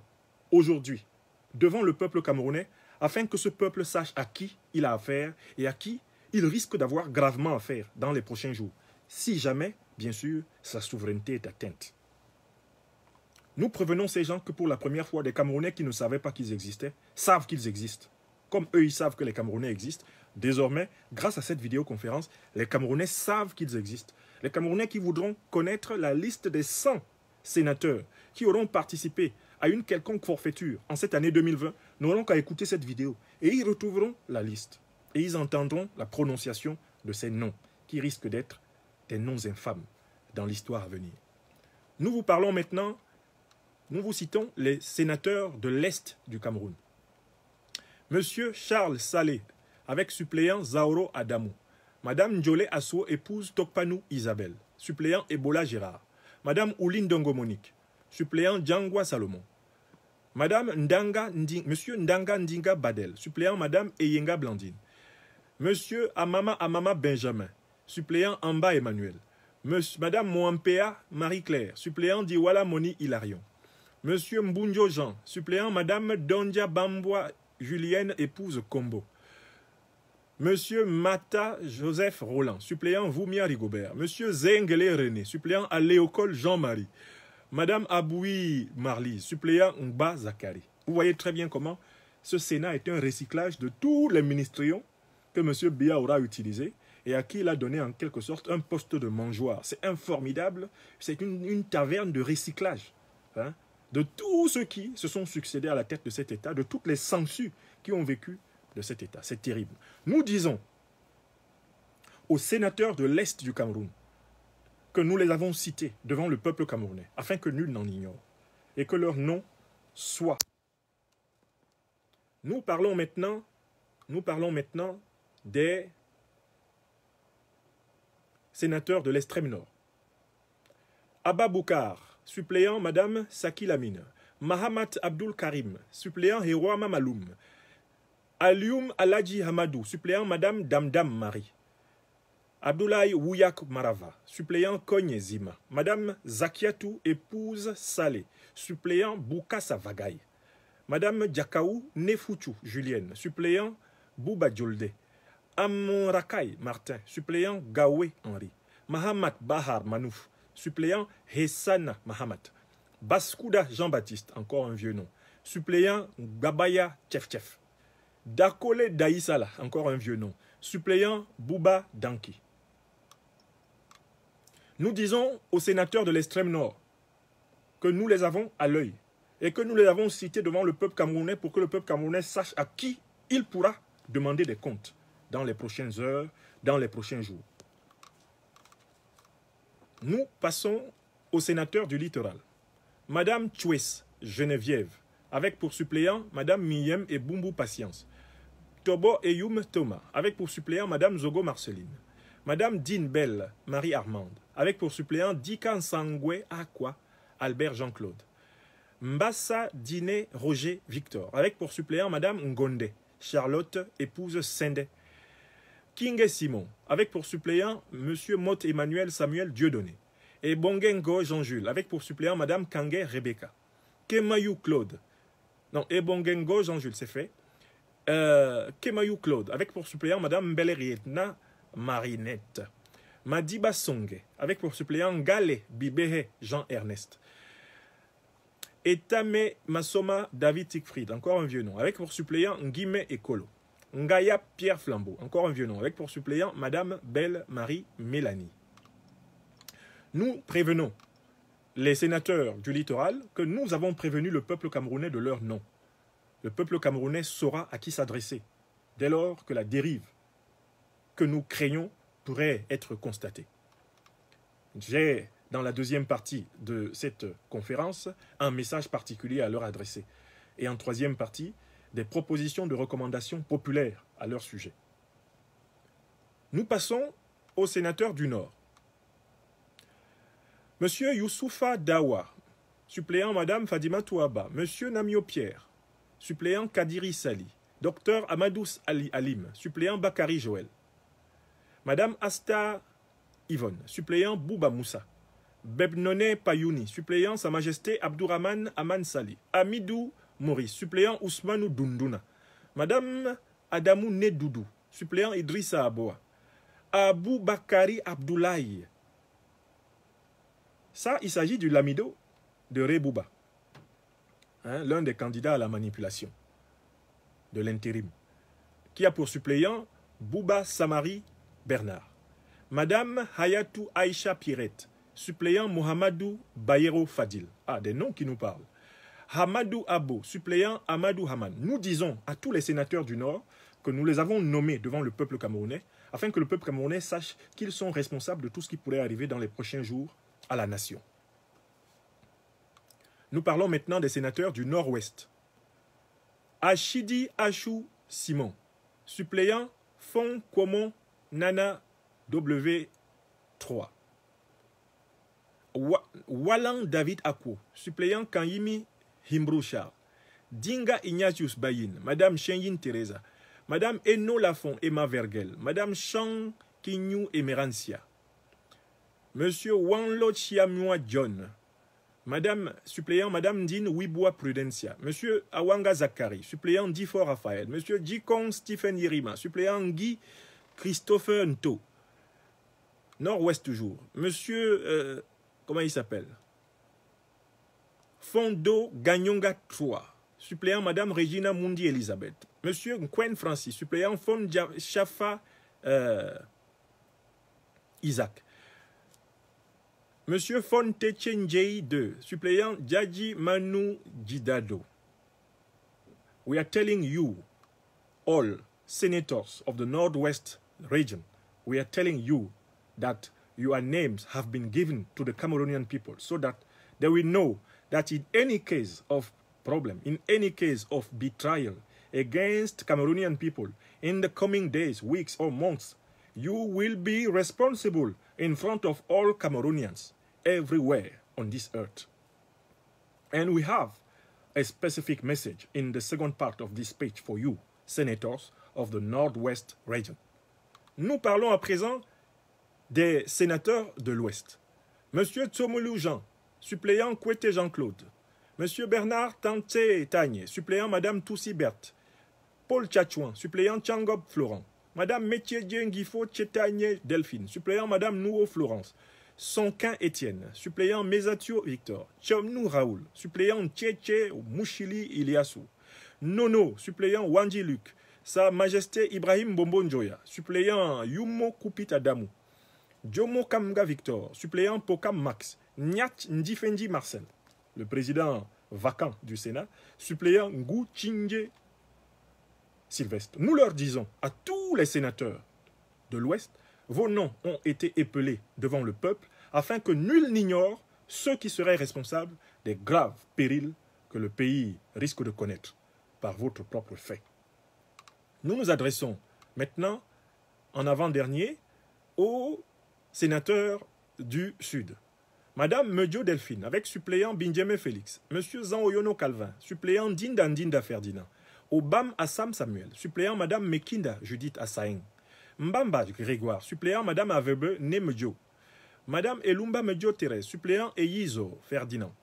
aujourd'hui devant le peuple camerounais afin que ce peuple sache à qui il a affaire et à qui il risque d'avoir gravement affaire dans les prochains jours, si jamais, bien sûr, sa souveraineté est atteinte. Nous prévenons ces gens que pour la première fois, des Camerounais qui ne savaient pas qu'ils existaient, savent qu'ils existent. Comme eux, ils savent que les Camerounais existent. Désormais, grâce à cette vidéoconférence, les Camerounais savent qu'ils existent. Les Camerounais qui voudront connaître la liste des 100 sénateurs qui auront participé à une quelconque forfaiture en cette année 2020 n'auront qu'à écouter cette vidéo et ils retrouveront la liste. Et ils entendront la prononciation de ces noms qui risquent d'être des noms infâmes dans l'histoire à venir. Nous vous parlons maintenant, nous vous citons les sénateurs de l'Est du Cameroun. Monsieur Charles Salé, avec suppléant Zaoro Adamou. Madame Ndjolé Asso épouse Tokpanou Isabelle, suppléant Ebola Gérard. Madame Ouline Dongo Monique, suppléant Djangwa Salomon. Monsieur Ndanga Ndinga Badel, suppléant Madame Eyenga Blandine. Monsieur Amama Benjamin, suppléant Amba Emmanuel. Madame Moampea Marie-Claire, suppléant Diwala Moni Hilarion. Monsieur Mbunjo Jean, suppléant Madame Dondia Bamboa Julienne, épouse Combo. Monsieur Mata Joseph Roland, suppléant Voumia Rigobert. Monsieur Zengele René, suppléant à Léocole Jean-Marie. Madame Aboui Marlise, suppléant Ngba Zakari. Vous voyez très bien comment ce Sénat est un recyclage de tous les ministériaux que M. Biya aura utilisé et à qui il a donné en quelque sorte un poste de mangeoire. C'est formidable, c'est une taverne de recyclage de tous ceux qui se sont succédés à la tête de cet État, de toutes les sangsues qui ont vécu de cet État. C'est terrible. Nous disons aux sénateurs de l'Est du Cameroun que nous les avons cités devant le peuple camerounais, afin que nul n'en ignore, et que leur nom soit. Nous parlons maintenant des sénateurs de l'extrême nord. Abba Boukar, suppléant Madame Saki Lamine. Mahamat Abdul Karim, suppléant Hiroama Maloum. Alioum Aladji Hamadou, suppléant Madame Damdam Marie. Abdoulaye Wouyak Marava, suppléant Kogne Zima. Madame Zakiatou, épouse Salé, suppléant Boukassa Vagaï. Madame Diakaou Nefouchou Julienne, suppléant Bouba Djolde. Amonrakai Martin, suppléant Gawé Henri. Mahamat Bahar Manouf, suppléant Hessana Mahamat. Baskouda Jean-Baptiste, encore un vieux nom. Suppléant Gabaya Tchef. Dakole Daïsala, encore un vieux nom. Suppléant Bouba Danki. Nous disons aux sénateurs de l'extrême nord que nous les avons à l'œil et que nous les avons cités devant le peuple camerounais pour que le peuple camerounais sache à qui il pourra demander des comptes dans les prochaines heures, dans les prochains jours. Nous passons aux sénateurs du littoral. Madame Chouès Geneviève, avec pour suppléant Madame Miyem et Bumbu Patience. Tobo et Youm Thomas, avec pour suppléant Madame Zogo Marceline. Madame Dine Belle Marie-Armande, avec pour suppléant Dikan Sangwe Aqua Albert Jean-Claude. Mbassa Diné Roger Victor, avec pour suppléant Madame Ngonde Charlotte, épouse Sende. Kinge Simon, avec pour suppléant Monsieur Mot Emmanuel Samuel Dieudonné. Et Bongengo Jean-Jules, avec pour suppléant Madame Kange Rebecca. Kemayou Claude, non, et Bongengo Jean-Jules, c'est fait. Kemayou Claude, avec pour suppléant Madame Belerietna Marinette. Madiba Songe, avec pour suppléant Gale Bibehe Jean-Ernest. Etame Masoma David Siegfried, encore un vieux nom, avec pour suppléant Nguime Ekolo. Ngaya Pierre Flambeau, encore un vieux nom, avec pour suppléant Madame Belle Marie Mélanie. Nous prévenons les sénateurs du littoral que nous avons prévenu le peuple camerounais de leur nom. Le peuple camerounais saura à qui s'adresser dès lors que la dérive que nous craignons pourrait être constatée. J'ai, dans la deuxième partie de cette conférence, un message particulier à leur adresser. Et en troisième partie, des propositions de recommandations populaires à leur sujet. Nous passons aux sénateurs du Nord. Monsieur Youssoufa Dawa, suppléant Madame Fadima Touaba, Monsieur Namio Pierre, suppléant Kadiri Sali, Docteur Amadous Ali Alim, suppléant Bakari Joël, Madame Asta Yvonne, suppléant Bouba Moussa, Bebnone Payouni, suppléant Sa Majesté Abdourahman Aman Sali, Amidou Maurice, suppléant Ousmanou Dunduna, Madame Adamou Nedoudou, suppléant Idrissa Aboa, Abou Bakari Abdoulaye. Ça, il s'agit du Lamido de Rebouba, l'un des candidats à la manipulation de l'intérim, qui a pour suppléant Bouba Samari Bernard. Madame Hayatou Aïcha Pirette, suppléant Mohamedou Bayero Fadil. Ah, des noms qui nous parlent. Hamadou Abo, suppléant Amadou Haman. Nous disons à tous les sénateurs du Nord que nous les avons nommés devant le peuple camerounais, afin que le peuple camerounais sache qu'ils sont responsables de tout ce qui pourrait arriver dans les prochains jours à la nation. Nous parlons maintenant des sénateurs du Nord-Ouest. Achidi Achou Simon, suppléant Fon Kwomon Nana W3. Walan David Akwo, suppléant Kanyimi Himbrouchar. Dinga Ignatius Bayin, Madame Chenyin Teresa, Madame Eno Lafon Emma Vergel, Madame Chang Kinyu Emerancia, Monsieur Wanlo Chiamua John, Madame suppléant Madame Din Wiboua Prudencia, Monsieur Awanga Zakari, suppléant Difor Raphaël, Monsieur Jikong Stephen Yerima, suppléant Guy Christopher Nto, Nord-Ouest toujours, Monsieur, comment il s'appelle, Fondo Ganyonga 3, suppléant Madame Regina Mundi Elisabeth, Monsieur Nkwen Francis, suppléant Fon Shafa Isaac, Monsieur Fon Techenjei 2, suppléant Djadji Manu Jidado. We are telling you, all senators of the Northwest region, we are telling you that your names have been given to the Cameroonian people so that they will know that in any case of problem, in any case of betrayal against Cameroonian people, in the coming days, weeks, or months, you will be responsible in front of all Cameroonians everywhere on this earth. And we have a specific message in the second part of this speech for you, senators of the Northwest region. Nous parlons à présent des sénateurs de l'Ouest. Monsieur Tsomolou Jean, suppléant Kouete Jean-Claude. Monsieur Bernard Tanté Tagne, suppléant Madame Toussi Berthe. Paul Tchatchouan, suppléant Tchangob Florent. Madame Métier Djengifo Tchétagne Delphine, suppléant Madame Nouo Florence. Sonkin Étienne, suppléant Mesatio Victor, Chomnou Raoul, suppléant Tchétché Mouchili Iliassou, Nono, suppléant Wanji Luc, Sa Majesté Ibrahim Bombo Njoya, suppléant Yumo Kupit Adamou, Jomo Kamga Victor, suppléant Pokam Max, Nyat Ndifendi Marcel, le président vacant du Sénat, suppléant Ngou Tchingé Sylvestre. Nous leur disons à tous les sénateurs de l'Ouest, vos noms ont été épelés devant le peuple afin que nul n'ignore ceux qui seraient responsables des graves périls que le pays risque de connaître par votre propre fait. Nous nous adressons maintenant, en avant-dernier, aux sénateurs du Sud. Madame Medio Delphine, avec suppléant Bindjeme Félix, Monsieur Zan-Oyono Calvin, suppléant Dinda Ndinda Ferdinand, Obam Assam Samuel, suppléant Madame Mekinda Judith Assaing, Mbamba Grégoire, suppléant Madame Avebe Nemedjo, Madame Elumba Medio Thérèse, suppléant Eyizo Ferdinand,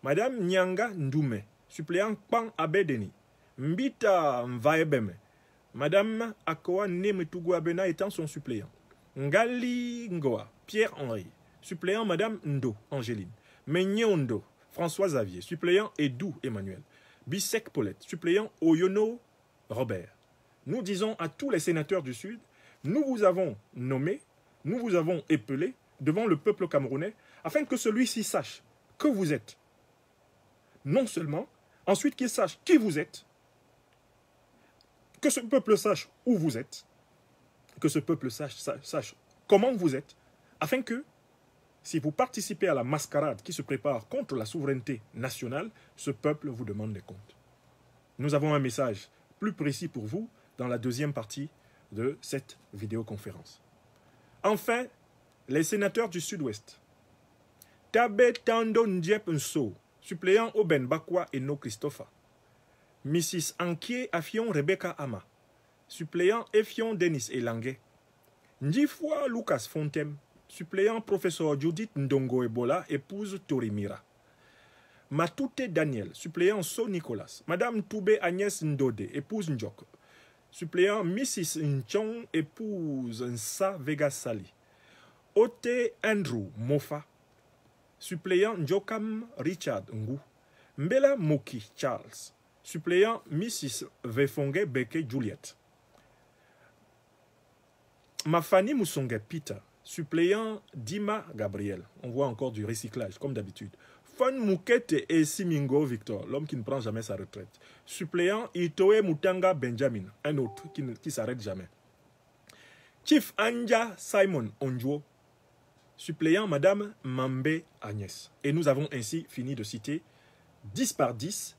Madame Nyanga Ndoume, suppléant Kpan Abedeni, Mbita Mvaebeme, Madame Akoa Nemetugou Abena étant son suppléant, Ngali Ngoa, Pierre-Henri, suppléant Madame Ndo Angéline, Menyondo François Xavier, suppléant Edou Emmanuel, Bissek Paulette, suppléant Oyono Robert. Nous disons à tous les sénateurs du Sud, nous vous avons nommé, nous vous avons épelé devant le peuple camerounais afin que celui-ci sache que vous êtes. Non seulement, ensuite qu'il sache qui vous êtes, que ce peuple sache où vous êtes, que ce peuple sache comment vous êtes, afin que, si vous participez à la mascarade qui se prépare contre la souveraineté nationale, ce peuple vous demande des comptes. Nous avons un message plus précis pour vous dans la deuxième partie de cette vidéoconférence. Enfin, les sénateurs du Sud-Ouest. Tabe Tando Ndiep Nso, suppléant Oben Bakwa et No Christopher. Mrs. Ankie Afion Rebecca Ama, suppléant Efion Denis Elangue. Ndifwa Lucas Fontem, suppléant Professeur Judith Ndongo Ebola, épouse Torimira. Matute Daniel, suppléant So Nicolas. Madame Toubé Agnès Ndode, épouse Ndjok. Suppléant Mrs. Nchong, épouse Nsa Vega Sali. Ote Andrew Mofa, suppléant Njokam Richard Ngou. Mbela Moki Charles, suppléant Mrs. Vefonge Beke Juliette. Mafani Moussonge Peter, suppléant Dima Gabriel. On voit encore du recyclage, comme d'habitude. Fon Moukete et Simingo Victor, l'homme qui ne prend jamais sa retraite. Suppléant Itoe Mutanga Benjamin, un autre qui ne s'arrête jamais. Chief Anja Simon Onjo, suppléant Madame Mambe Agnès. Et nous avons ainsi fini de citer 10 par 10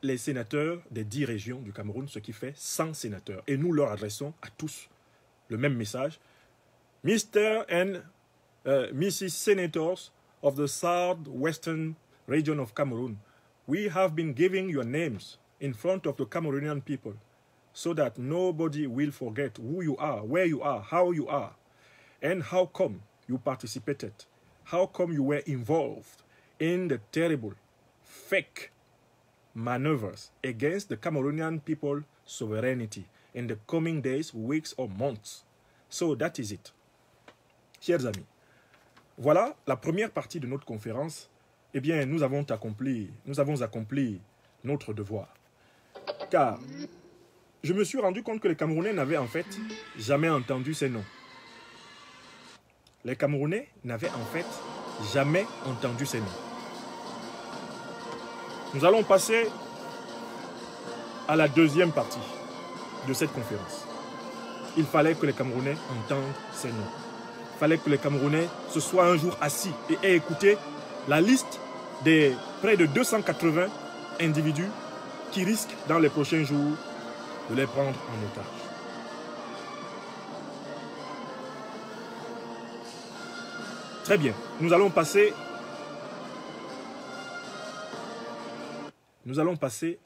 les sénateurs des 10 régions du Cameroun, ce qui fait 100 sénateurs. Et nous leur adressons à tous le même message. Mr. and Mrs. Senators of the Southwestern region of Cameroon, we have been giving your names in front of the Cameroonian people so that nobody will forget who you are, where you are, how you are, and how come you participated, how come you were involved in the terrible, fake maneuvers against the Cameroonian people's sovereignty in the coming days, weeks or months. So that is it. Chers amis, voilà la première partie de notre conférence. Eh bien, nous avons accompli notre devoir. Car je me suis rendu compte que les Camerounais n'avaient en fait jamais entendu ces noms. Les Camerounais n'avaient en fait jamais entendu ces noms. Nous allons passer à la deuxième partie de cette conférence. Il fallait que les Camerounais entendent ces noms. Il fallait que les Camerounais se soient un jour assis et aient écouté la liste des près de 280 individus qui risquent dans les prochains jours de les prendre en otage. Très bien, nous allons passer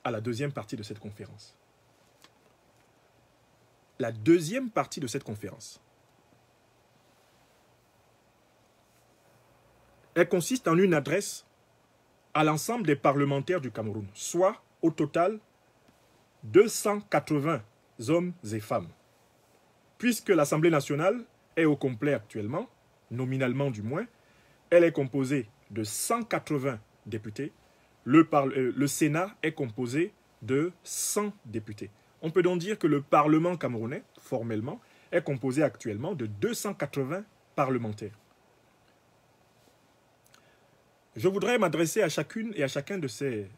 à la deuxième partie de cette conférence. La deuxième partie de cette conférence, elle consiste en une adresse à l'ensemble des parlementaires du Cameroun, soit au total 280 hommes et femmes. Puisque l'Assemblée nationale est au complet actuellement, nominalement du moins, elle est composée de 180 députés. Le Sénat est composé de 100 députés. On peut donc dire que le Parlement camerounais, formellement, est composé actuellement de 280 parlementaires. Je voudrais m'adresser à chacune et à chacun de ces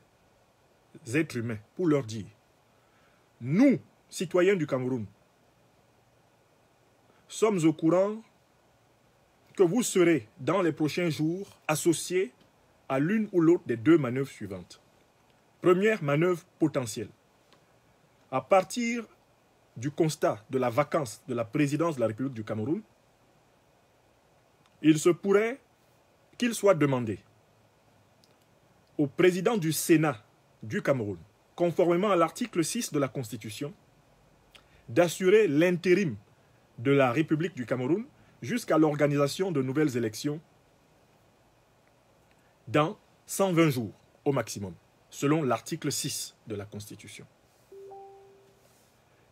êtres humains pour leur dire, nous, citoyens du Cameroun, sommes au courant que vous serez dans les prochains jours associés à l'une ou l'autre des deux manœuvres suivantes. Première manœuvre potentielle. À partir du constat de la vacance de la présidence de la République du Cameroun, il se pourrait qu'il soit demandé au président du Sénat du Cameroun, conformément à l'article 6 de la Constitution, d'assurer l'intérim de la République du Cameroun jusqu'à l'organisation de nouvelles élections dans 120 jours au maximum, selon l'article 6 de la Constitution.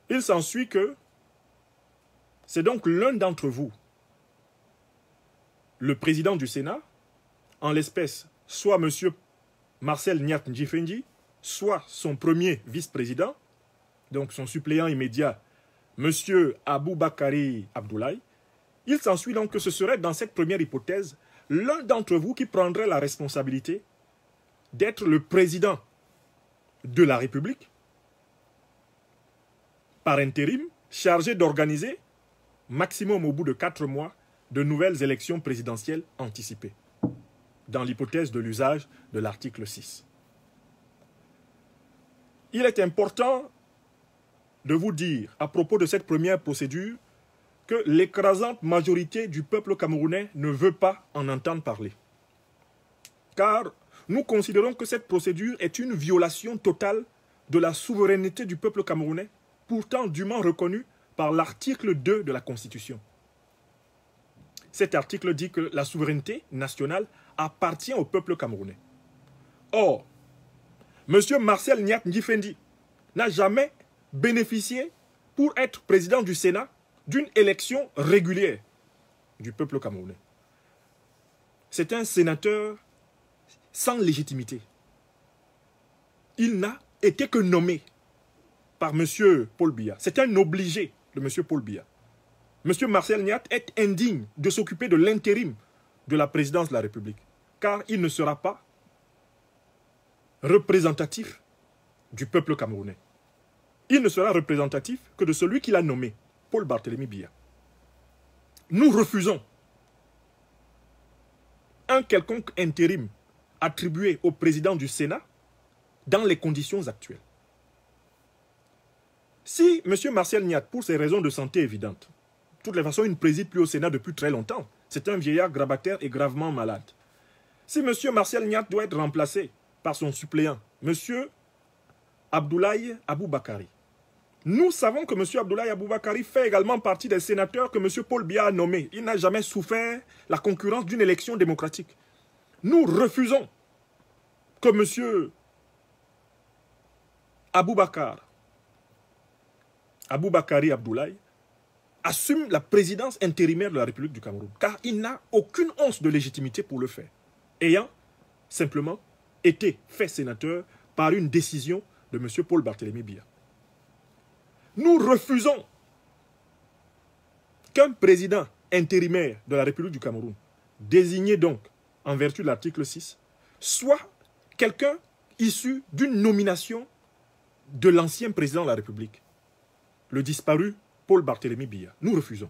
Il s'ensuit que c'est donc l'un d'entre vous, le président du Sénat, en l'espèce, soit M. Marcel Nyat Ndjifendi, soit son premier vice-président, donc son suppléant immédiat, M. Aboubakari Abdoulaye. Il s'ensuit donc que ce serait dans cette première hypothèse l'un d'entre vous qui prendrait la responsabilité d'être le président de la République par intérim, chargé d'organiser, maximum au bout de 4 mois, de nouvelles élections présidentielles anticipées, dans l'hypothèse de l'usage de l'article 6. Il est important de vous dire, à propos de cette première procédure, que l'écrasante majorité du peuple camerounais ne veut pas en entendre parler. Car nous considérons que cette procédure est une violation totale de la souveraineté du peuple camerounais, pourtant dûment reconnue par l'article 2 de la Constitution. Cet article dit que la souveraineté nationale appartient au peuple camerounais. Or, M. Marcel Nyat Ndjifendi n'a jamais bénéficié, pour être président du Sénat, d'une élection régulière du peuple camerounais. C'est un sénateur sans légitimité. Il n'a été que nommé par M. Paul Biya. C'est un obligé de M. Paul Biya. M. Marcel Nyat est indigne de s'occuper de l'intérim de la présidence de la République, car il ne sera pas représentatif du peuple camerounais. Il ne sera représentatif que de celui qu'il a nommé, Paul Barthélémy Biya. Nous refusons un quelconque intérim attribué au président du Sénat dans les conditions actuelles. Si M. Marcel Nyat, pour ses raisons de santé évidentes, de toutes les façons, il ne préside plus au Sénat depuis très longtemps, c'est un vieillard grabataire et gravement malade. Si M. Marcel Nyat doit être remplacé par son suppléant, M. Abdoulaye Aboubakari, nous savons que M. Abdoulaye Aboubakari fait également partie des sénateurs que M. Paul Biya a nommés. Il n'a jamais souffert la concurrence d'une élection démocratique. Nous refusons que M. Aboubakari Abdoulaye assume la présidence intérimaire de la République du Cameroun, car il n'a aucune once de légitimité pour le faire, ayant simplement été fait sénateur par une décision de M. Paul Barthélémy Biya. Nous refusons qu'un président intérimaire de la République du Cameroun, désigné donc en vertu de l'article 6, soit quelqu'un issu d'une nomination de l'ancien président de la République, le disparu Paul Barthélémy Biya. Nous refusons.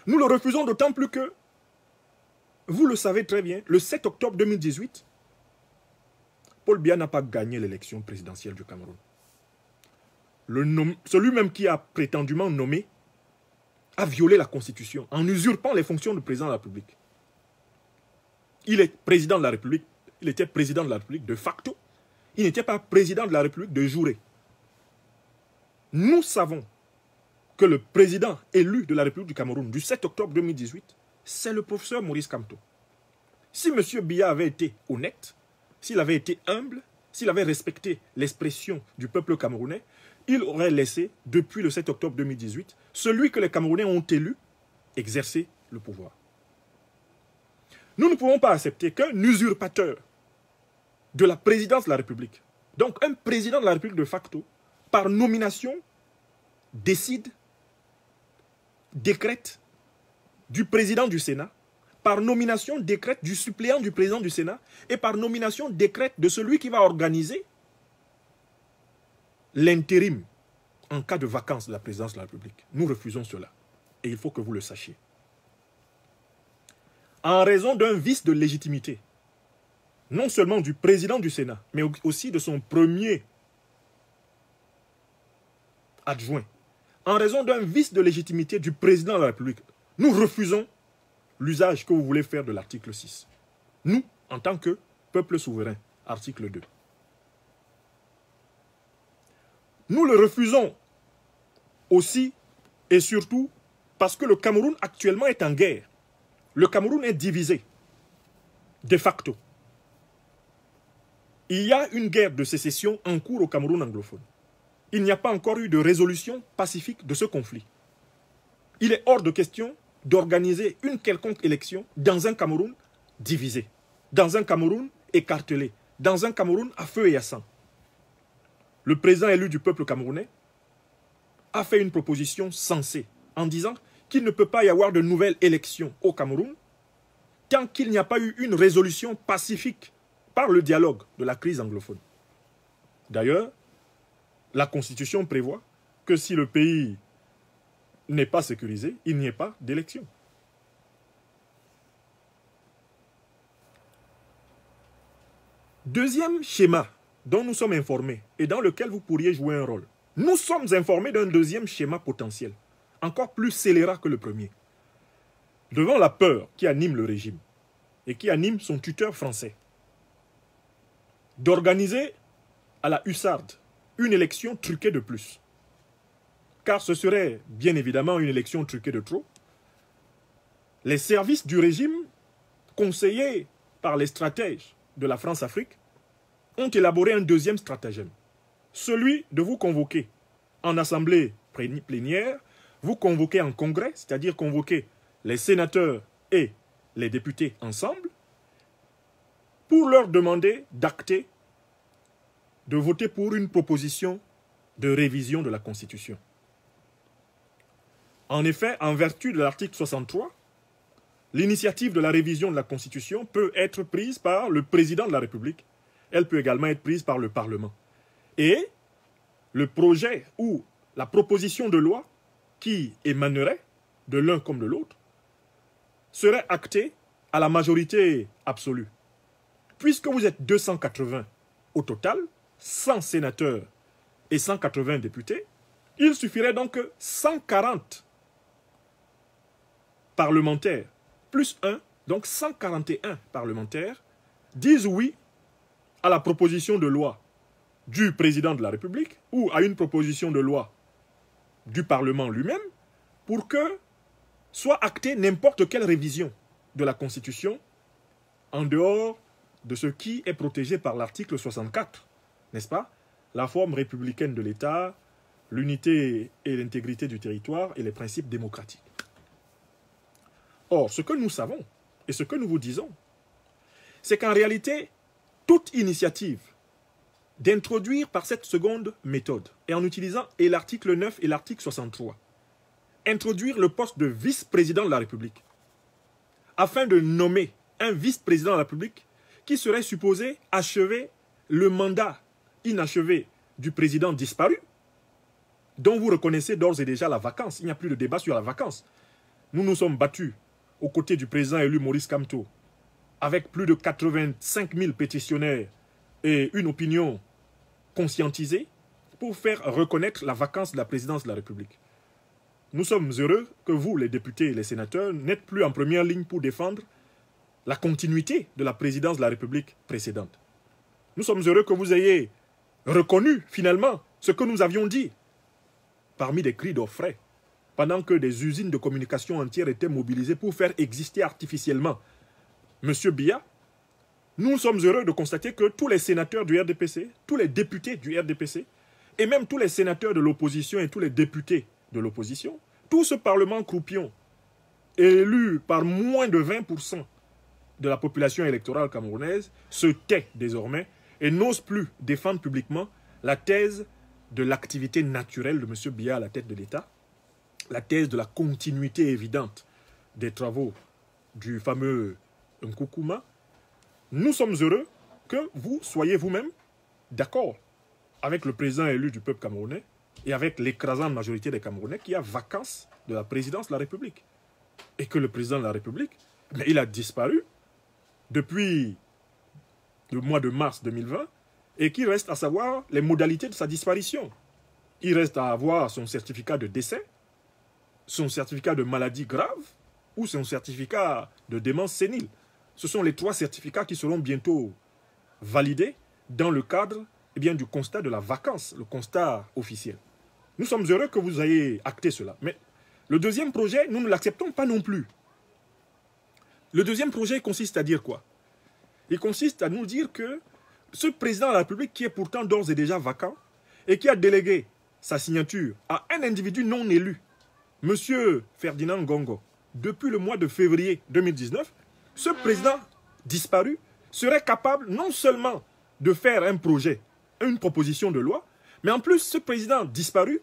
Nous le refusons d'autant plus que, vous le savez très bien, le 7 octobre 2018, Paul Biya n'a pas gagné l'élection présidentielle du Cameroun. Celui même qui a prétendument nommé a violé la Constitution en usurpant les fonctions de président de la République. Il est président de la République, il était président de la République de facto, il n'était pas président de la République de jure. Nous savons que le président élu de la République du Cameroun du 7 octobre 2018, c'est le professeur Maurice Kamto. Si M. Biya avait été honnête, s'il avait été humble, s'il avait respecté l'expression du peuple camerounais, il aurait laissé, depuis le 7 octobre 2018, celui que les Camerounais ont élu exercer le pouvoir. Nous ne pouvons pas accepter qu'un usurpateur de la présidence de la République, donc un président de la République de facto, par nomination, décide, décrète du président du Sénat, par nomination, décrète du suppléant du président du Sénat, et par nomination, décrète de celui qui va organiser l'intérim en cas de vacance de la présidence de la République. Nous refusons cela. Et il faut que vous le sachiez. En raison d'un vice de légitimité, non seulement du président du Sénat, mais aussi de son premier adjoint, en raison d'un vice de légitimité du président de la République, nous refusons l'usage que vous voulez faire de l'article 6. Nous, en tant que peuple souverain, article 2. Nous le refusons aussi et surtout parce que le Cameroun actuellement est en guerre. Le Cameroun est divisé, de facto. Il y a une guerre de sécession en cours au Cameroun anglophone. Il n'y a pas encore eu de résolution pacifique de ce conflit. Il est hors de question d'organiser une quelconque élection dans un Cameroun divisé, dans un Cameroun écartelé, dans un Cameroun à feu et à sang. Le président élu du peuple camerounais a fait une proposition sensée en disant qu'il ne peut pas y avoir de nouvelles élections au Cameroun tant qu'il n'y a pas eu une résolution pacifique par le dialogue de la crise anglophone. D'ailleurs, la Constitution prévoit que si le pays n'est pas sécurisé, il n'y ait pas d'élection. Deuxième schéma dont nous sommes informés et dans lequel vous pourriez jouer un rôle. Nous sommes informés d'un deuxième schéma potentiel, encore plus scélérat que le premier. Devant la peur qui anime le régime et qui anime son tuteur français, d'organiser à la hussarde une élection truquée de plus. Car ce serait bien évidemment une élection truquée de trop. Les services du régime, conseillés par les stratèges de la France-Afrique, ont élaboré un deuxième stratagème. Celui de vous convoquer en assemblée plénière, vous convoquer en congrès, c'est-à-dire convoquer les sénateurs et les députés ensemble, pour leur demander d'acter, de voter pour une proposition de révision de la Constitution. En effet, en vertu de l'article 63, l'initiative de la révision de la Constitution peut être prise par le président de la République. Elle peut également être prise par le Parlement. Et le projet ou la proposition de loi qui émanerait de l'un comme de l'autre serait actée à la majorité absolue. Puisque vous êtes 280 au total, 100 sénateurs et 180 députés, il suffirait donc que 140 parlementaires plus 1, donc 141 parlementaires, disent oui à la proposition de loi du président de la République ou à une proposition de loi du Parlement lui-même pour que soit actée n'importe quelle révision de la Constitution en dehors de ce qui est protégé par l'article 64, n'est-ce pas? La forme républicaine de l'État, l'unité et l'intégrité du territoire et les principes démocratiques. Or, ce que nous savons et ce que nous vous disons, c'est qu'en réalité, toute initiative d'introduire par cette seconde méthode, et en utilisant et l'article 9 et l'article 63, introduire le poste de vice-président de la République, afin de nommer un vice-président de la République qui serait supposé achever le mandat inachevé du président disparu, dont vous reconnaissez d'ores et déjà la vacance. Il n'y a plus de débat sur la vacance. Nous nous sommes battus aux côtés du président élu Maurice Kamto, avec plus de 85 000 pétitionnaires et une opinion conscientisée, pour faire reconnaître la vacance de la présidence de la République. Nous sommes heureux que vous, les députés et les sénateurs, n'êtes plus en première ligne pour défendre la continuité de la présidence de la République précédente. Nous sommes heureux que vous ayez reconnu finalement ce que nous avions dit parmi des cris d'orfraie, pendant que des usines de communication entières étaient mobilisées pour faire exister artificiellement M. Biya. Nous sommes heureux de constater que tous les sénateurs du RDPC, tous les députés du RDPC, et même tous les sénateurs de l'opposition et tous les députés de l'opposition, tout ce parlement croupion, élu par moins de 20% de la population électorale camerounaise se tait désormais et n'ose plus défendre publiquement la thèse de l'activité naturelle de M. Biya à la tête de l'État, la thèse de la continuité évidente des travaux du fameux Nkoukouma. Nous sommes heureux que vous soyez vous-même d'accord avec le président élu du peuple camerounais et avec l'écrasante majorité des Camerounais qui a vacance de la présidence de la République. Et que le président de la République, mais il a disparu depuis le mois de mars 2020 et qu'il reste à savoir les modalités de sa disparition. Il reste à avoir son certificat de décès, son certificat de maladie grave ou son certificat de démence sénile. Ce sont les 3 certificats qui seront bientôt validés dans le cadre du constat de la vacance, le constat officiel. Nous sommes heureux que vous ayez acté cela. Mais le deuxième projet, nous ne l'acceptons pas non plus. Le deuxième projet consiste à dire quoi? Il consiste à nous dire que ce président de la République qui est pourtant d'ores et déjà vacant et qui a délégué sa signature à un individu non élu, M. Ferdinand Ngongo, depuis le mois de février 2019, ce président disparu serait capable non seulement de faire un projet, une proposition de loi, mais en plus ce président disparu,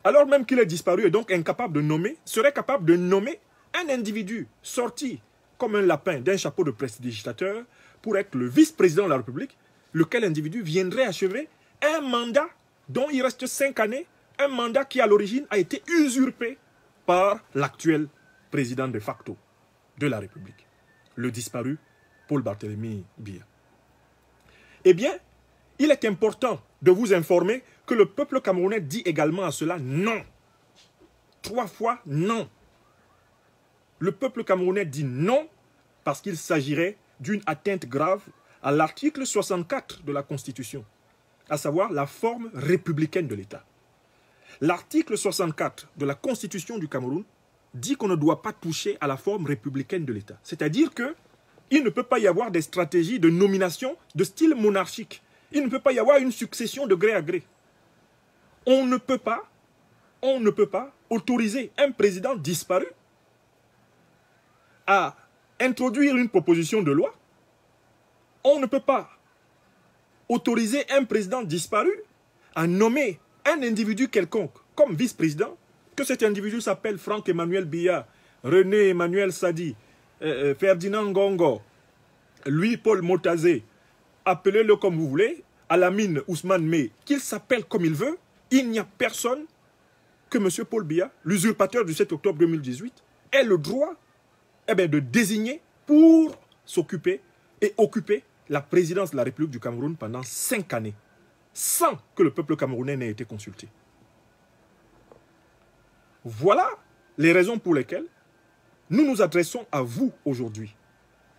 alors même qu'il est disparu et donc incapable de nommer, serait capable de nommer un individu sorti comme un lapin d'un chapeau de prestidigitateur pour être le vice-président de la République, lequel individu viendrait achever un mandat dont il reste 5 années, un mandat qui à l'origine a été usurpé par l'actuel président de facto de la République, le disparu Paul Barthélemy Biya. Eh bien, il est important de vous informer que le peuple camerounais dit également à cela non. 3 fois non. Le peuple camerounais dit non parce qu'il s'agirait d'une atteinte grave à l'article 64 de la Constitution, à savoir la forme républicaine de l'État. L'article 64 de la Constitution du Cameroun dit qu'on ne doit pas toucher à la forme républicaine de l'État. C'est-à-dire qu'il ne peut pas y avoir des stratégies de nomination de style monarchique. Il ne peut pas y avoir une succession de gré à gré. On ne peut pas autoriser un président disparu à introduire une proposition de loi. On ne peut pas autoriser un président disparu à nommer un individu quelconque comme vice-président, que cet individu s'appelle Franck-Emmanuel Biya, René Emmanuel Sadi, Ferdinand Ngongo, Louis-Paul Motazé, appelez-le comme vous voulez, Alamine Ousmane Mey, qu'il s'appelle comme il veut, il n'y a personne que M. Paul Biya, l'usurpateur du 7 octobre 2018, ait le droit de désigner pour s'occuper et occuper la présidence de la République du Cameroun pendant 5 années, sans que le peuple camerounais n'ait été consulté. Voilà les raisons pour lesquelles nous nous adressons à vous aujourd'hui,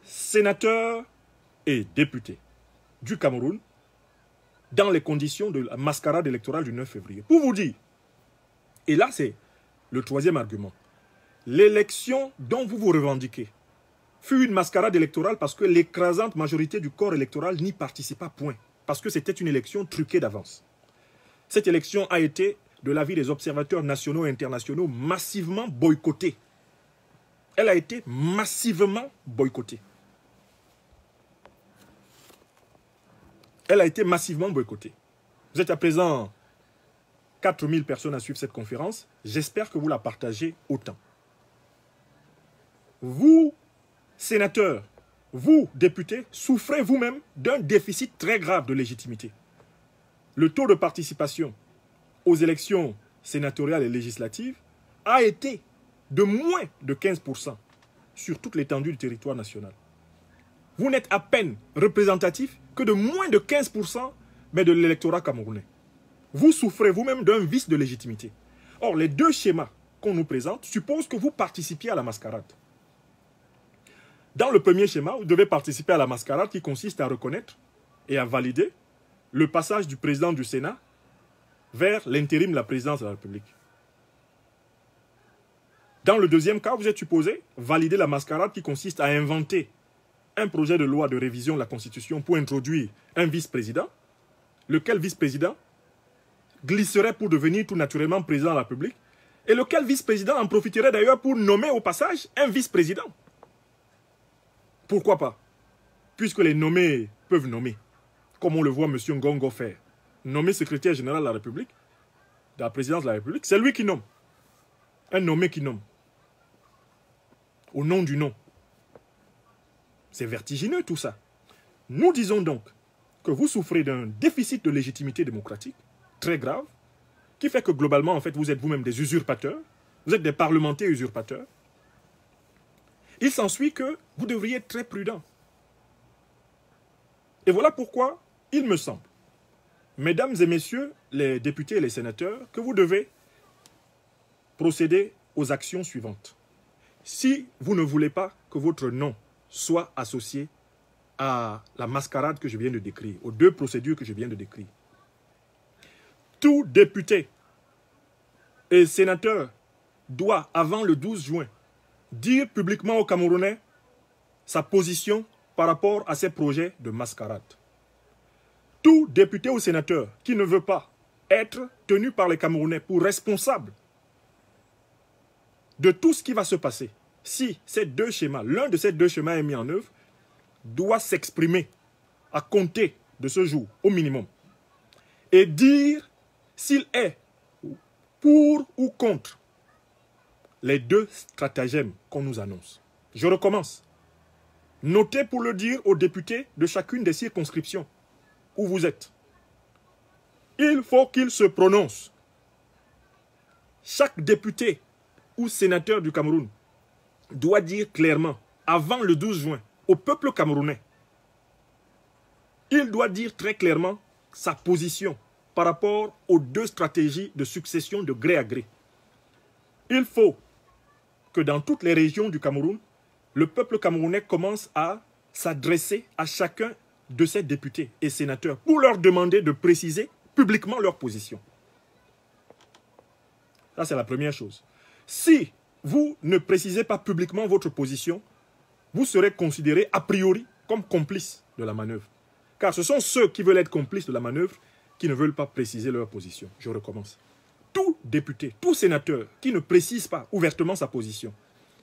sénateurs et députés du Cameroun, dans les conditions de la mascarade électorale du 9 février. Pour vous dire, et là c'est le 3e argument, l'élection dont vous vous revendiquez fut une mascarade électorale parce que l'écrasante majorité du corps électoral n'y participa point, parce que c'était une élection truquée d'avance. Cette élection a été, de l'avis des observateurs nationaux et internationaux, massivement boycottée. Elle a été massivement boycottée. Elle a été massivement boycottée. Vous êtes à présent 4000 personnes à suivre cette conférence. J'espère que vous la partagez autant. Vous, sénateurs, vous, députés, souffrez vous-même d'un déficit très grave de légitimité. Le taux de participation aux élections sénatoriales et législatives a été de moins de 15% sur toute l'étendue du territoire national. Vous n'êtes à peine représentatif que de moins de 15% mais de l'électorat camerounais. Vous souffrez vous-même d'un vice de légitimité. Or, les 2 schémas qu'on nous présente supposent que vous participiez à la mascarade. Dans le premier schéma, vous devez participer à la mascarade qui consiste à reconnaître et à valider le passage du président du Sénat vers l'intérim de la présidence de la République. Dans le deuxième cas, vous êtes supposé valider la mascarade qui consiste à inventer un projet de loi de révision de la Constitution pour introduire un vice-président, lequel vice-président glisserait pour devenir tout naturellement président de la République, et lequel vice-président en profiterait d'ailleurs pour nommer au passage un vice-président. Pourquoi pas? Puisque les nommés peuvent nommer, comme on le voit M. Ngongo faire. Nommé secrétaire général de la République, de la présidence de la République, c'est lui qui nomme. Un nommé qui nomme. Au nom du nom. C'est vertigineux tout ça. Nous disons donc que vous souffrez d'un déficit de légitimité démocratique très grave, qui fait que globalement, en fait, vous êtes vous-même des usurpateurs, vous êtes des parlementaires usurpateurs. Il s'ensuit que vous devriez être très prudent. Et voilà pourquoi il me semble, mesdames et messieurs les députés et les sénateurs, que vous devez procéder aux actions suivantes. Si vous ne voulez pas que votre nom soit associé à la mascarade que je viens de décrire, aux deux procédures que je viens de décrire, tout député et sénateur doit, avant le 12 juin, dire publiquement aux Camerounais sa position par rapport à ces projets de mascarade. Tout député ou sénateur qui ne veut pas être tenu par les Camerounais pour responsable de tout ce qui va se passer, si ces deux schémas, l'un de ces deux schémas est mis en œuvre, doit s'exprimer à compter de ce jour, au minimum, et dire s'il est pour ou contre les deux stratagèmes qu'on nous annonce. Je recommence. Notez pour le dire aux députés de chacune des circonscriptions où vous êtes. Il faut qu'ils se prononcent. Chaque député ou sénateur du Cameroun doit dire clairement, avant le 12 juin, au peuple camerounais, il doit dire très clairement sa position par rapport aux deux stratégies de succession de gré à gré. Il faut que dans toutes les régions du Cameroun, le peuple camerounais commence à s'adresser à chacun de ses députés et sénateurs pour leur demander de préciser publiquement leur position. Ça, c'est la première chose. Si vous ne précisez pas publiquement votre position, vous serez considéré a priori comme complice de la manœuvre. Car ce sont ceux qui veulent être complices de la manœuvre qui ne veulent pas préciser leur position. Je recommence. Tout député, tout sénateur qui ne précise pas ouvertement sa position,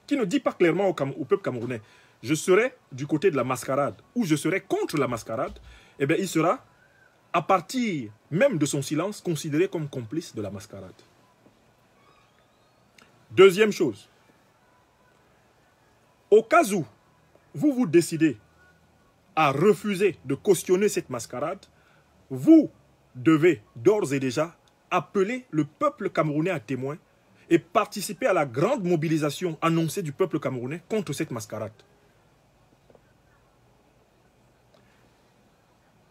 qui ne dit pas clairement au peuple camerounais, je serai du côté de la mascarade ou je serai contre la mascarade, eh bien il sera, à partir même de son silence, considéré comme complice de la mascarade. Deuxième chose, au cas où vous vous décidez à refuser de cautionner cette mascarade, vous devez d'ores et déjà appeler le peuple camerounais à témoin et participer à la grande mobilisation annoncée du peuple camerounais contre cette mascarade.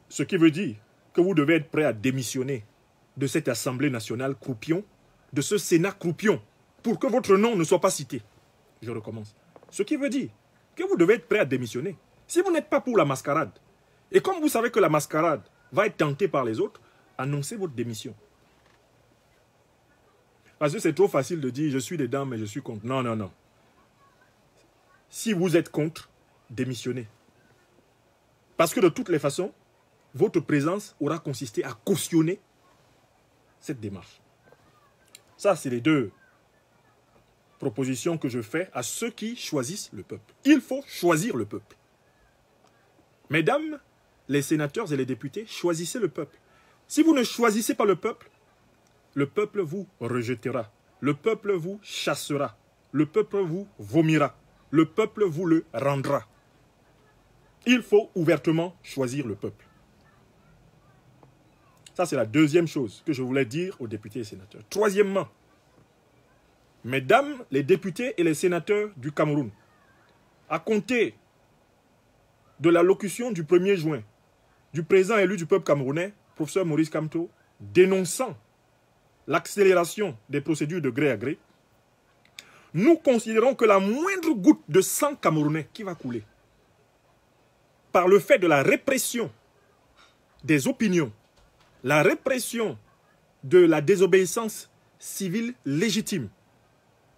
Ce qui veut dire que vous devez être prêt à démissionner de cette Assemblée nationale croupion, de ce Sénat croupion, pour que votre nom ne soit pas cité. Je recommence. Ce qui veut dire que vous devez être prêt à démissionner. Si vous n'êtes pas pour la mascarade, et comme vous savez que la mascarade va être tentée par les autres, annoncez votre démission. Parce que c'est trop facile de dire je suis dedans mais je suis contre. Non, non, non. Si vous êtes contre, démissionnez. Parce que de toutes les façons, votre présence aura consisté à cautionner cette démarche. Ça, c'est les deux propositions que je fais à ceux qui choisissent le peuple. Il faut choisir le peuple. Mesdames, les sénateurs et les députés, choisissez le peuple. Si vous ne choisissez pas le peuple vous rejettera. Le peuple vous chassera. Le peuple vous vomira. Le peuple vous le rendra. Il faut ouvertement choisir le peuple. Ça, c'est la deuxième chose que je voulais dire aux députés et sénateurs. Troisièmement, mesdames les députés et les sénateurs du Cameroun, à compter de l'allocution du 1er juin du président élu du peuple camerounais, professeur Maurice Kamto, dénonçant l'accélération des procédures de gré à gré, nous considérons que la moindre goutte de sang camerounais qui va couler par le fait de la répression des opinions, la répression de la désobéissance civile légitime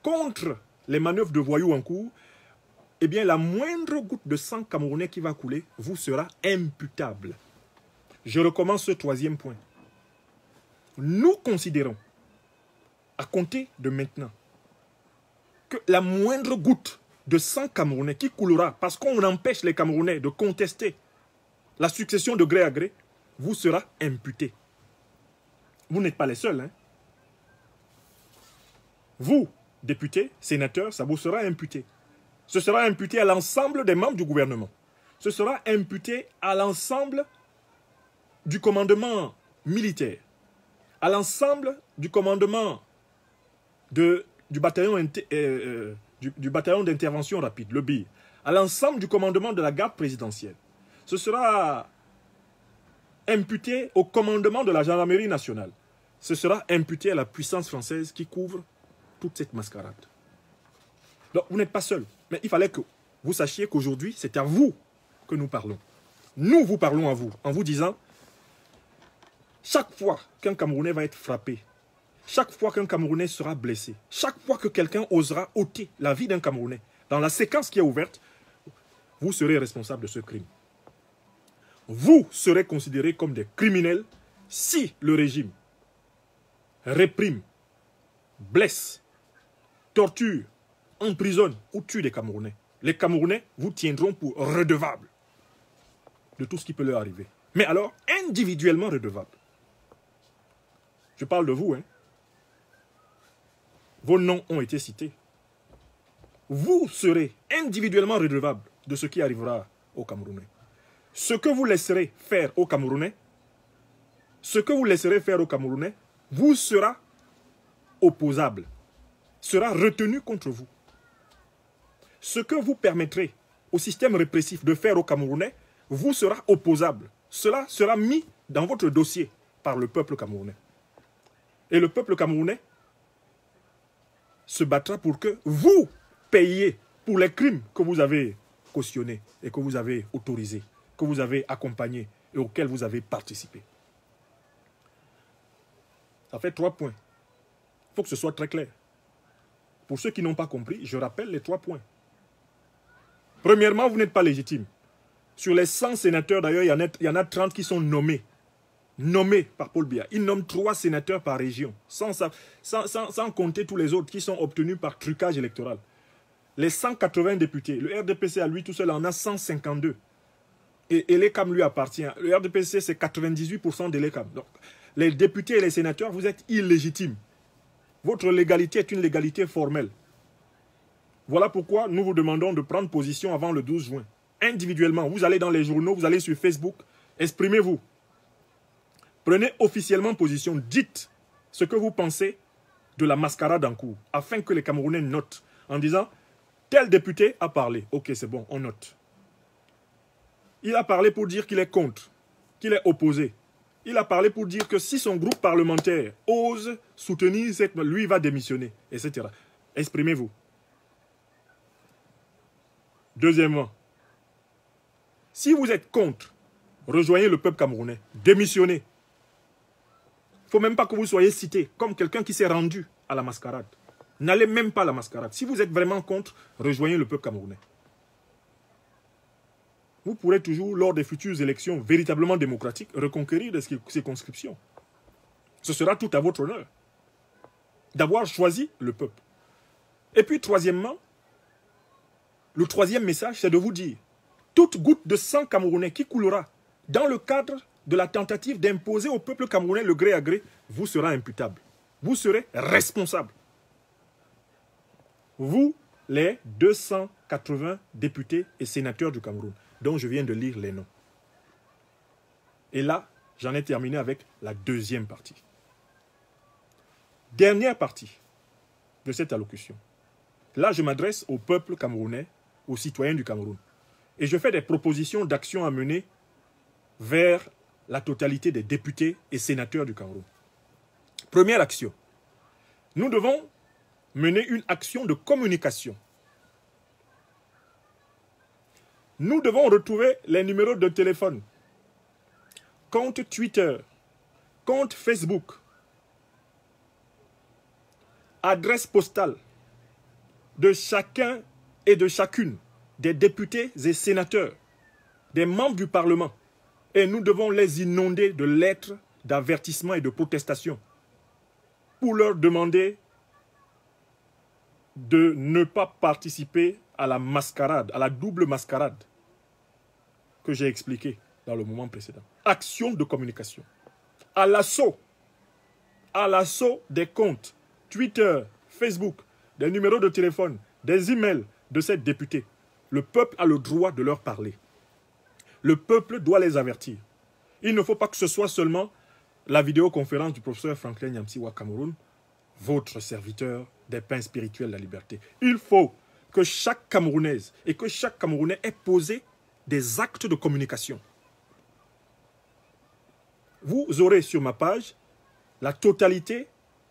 contre les manœuvres de voyous en cours, eh bien la moindre goutte de sang camerounais qui va couler vous sera imputable. Je recommence ce troisième point. Nous considérons, à compter de maintenant, que la moindre goutte de sang camerounais qui coulera parce qu'on empêche les Camerounais de contester la succession de gré à gré, vous sera imputé. Vous n'êtes pas les seuls. Hein. Vous, députés, sénateurs, ça vous sera imputé. Ce sera imputé à l'ensemble des membres du gouvernement. Ce sera imputé à l'ensemble du commandement militaire, à l'ensemble du commandement du bataillon d'intervention rapide, le BIR, à l'ensemble du commandement de la garde présidentielle. Ce sera imputé au commandement de la gendarmerie nationale. Ce sera imputé à la puissance française qui couvre toute cette mascarade. Donc, vous n'êtes pas seul. Mais il fallait que vous sachiez qu'aujourd'hui, c'est à vous que nous parlons. Nous vous parlons à vous, en vous disant, chaque fois qu'un Camerounais va être frappé, chaque fois qu'un Camerounais sera blessé, chaque fois que quelqu'un osera ôter la vie d'un Camerounais, dans la séquence qui est ouverte, vous serez responsable de ce crime. Vous serez considérés comme des criminels si le régime réprime, blesse, torture, emprisonne ou tue des Camerounais. Les Camerounais vous tiendront pour redevables de tout ce qui peut leur arriver. Mais alors, individuellement redevables. Je parle de vous, hein. Vos noms ont été cités. Vous serez individuellement redevables de ce qui arrivera aux Camerounais. Ce que vous laisserez faire aux Camerounais, vous sera opposable, sera retenu contre vous. Ce que vous permettrez au système répressif de faire aux Camerounais, vous sera opposable. Cela sera mis dans votre dossier par le peuple camerounais. Et le peuple camerounais se battra pour que vous payiez pour les crimes que vous avez cautionnés et que vous avez autorisés, que vous avez accompagnés et auxquels vous avez participé. Ça fait 3 points. Il faut que ce soit très clair. Pour ceux qui n'ont pas compris, je rappelle les 3 points. Premièrement, vous n'êtes pas légitime. Sur les 100 sénateurs, d'ailleurs, il y en a 30 qui sont nommés par Paul Biya. Il nomme 3 sénateurs par région, sans compter tous les autres qui sont obtenus par trucage électoral. Les 180 députés, le RDPC à lui tout seul en a 152. Et l'ECAM lui appartient. Le RDPC, c'est 98% de l'ECAM. Donc, les députés et les sénateurs, vous êtes illégitimes. Votre légalité est une légalité formelle. Voilà pourquoi nous vous demandons de prendre position avant le 12 juin. Individuellement, vous allez dans les journaux, vous allez sur Facebook, exprimez-vous. Prenez officiellement position, dites ce que vous pensez de la mascarade en cours, afin que les Camerounais notent, en disant, tel député a parlé. Ok, c'est bon, on note. Il a parlé pour dire qu'il est contre, qu'il est opposé. Il a parlé pour dire que si son groupe parlementaire ose soutenir cette... lui, il va démissionner, etc. Exprimez-vous. Deuxièmement, si vous êtes contre, rejoignez le peuple camerounais, démissionnez. Il ne faut même pas que vous soyez cité comme quelqu'un qui s'est rendu à la mascarade. N'allez même pas à la mascarade. Si vous êtes vraiment contre, rejoignez le peuple camerounais. Vous pourrez toujours, lors des futures élections véritablement démocratiques, reconquérir des circonscriptions. Ce sera tout à votre honneur d'avoir choisi le peuple. Et puis, troisièmement, le troisième message, c'est de vous dire, toute goutte de sang camerounais qui coulera dans le cadre de la tentative d'imposer au peuple camerounais le gré à gré, vous sera imputable. Vous serez responsable. Vous, les 280 députés et sénateurs du Cameroun, dont je viens de lire les noms. Et là, j'en ai terminé avec la deuxième partie. Dernière partie de cette allocution. Là, je m'adresse au peuple camerounais, aux citoyens du Cameroun. Et je fais des propositions d'action à mener vers la totalité des députés et sénateurs du Cameroun. Première action. Nous devons mener une action de communication. Nous devons retrouver les numéros de téléphone, compte Twitter, compte Facebook, adresse postale de chacun et de chacune des députés et sénateurs, des membres du Parlement. Et nous devons les inonder de lettres d'avertissement et de protestation pour leur demander de ne pas participer à la mascarade, à la double mascarade que j'ai expliqué dans le moment précédent. Action de communication. À l'assaut des comptes Twitter, Facebook, des numéros de téléphone, des emails de ces députés. Le peuple a le droit de leur parler. Le peuple doit les avertir. Il ne faut pas que ce soit seulement la vidéoconférence du professeur Franklin Nyamsi Cameroun, votre serviteur des pains spirituels de la liberté. Il faut que chaque Camerounaise et que chaque Camerounais ait posé des actes de communication. Vous aurez sur ma page la totalité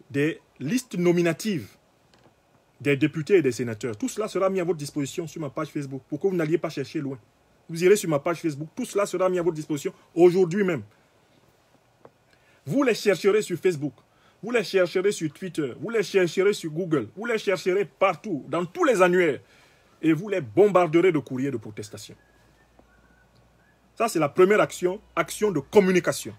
des listes nominatives des députés et des sénateurs. Tout cela sera mis à votre disposition sur ma page Facebook pour que vous n'alliez pas chercher loin. Vous irez sur ma page Facebook. Tout cela sera mis à votre disposition aujourd'hui même. Vous les chercherez sur Facebook. Vous les chercherez sur Twitter. Vous les chercherez sur Google. Vous les chercherez partout, dans tous les annuaires. Et vous les bombarderez de courriers de protestation. Ça, c'est la première action, action de communication.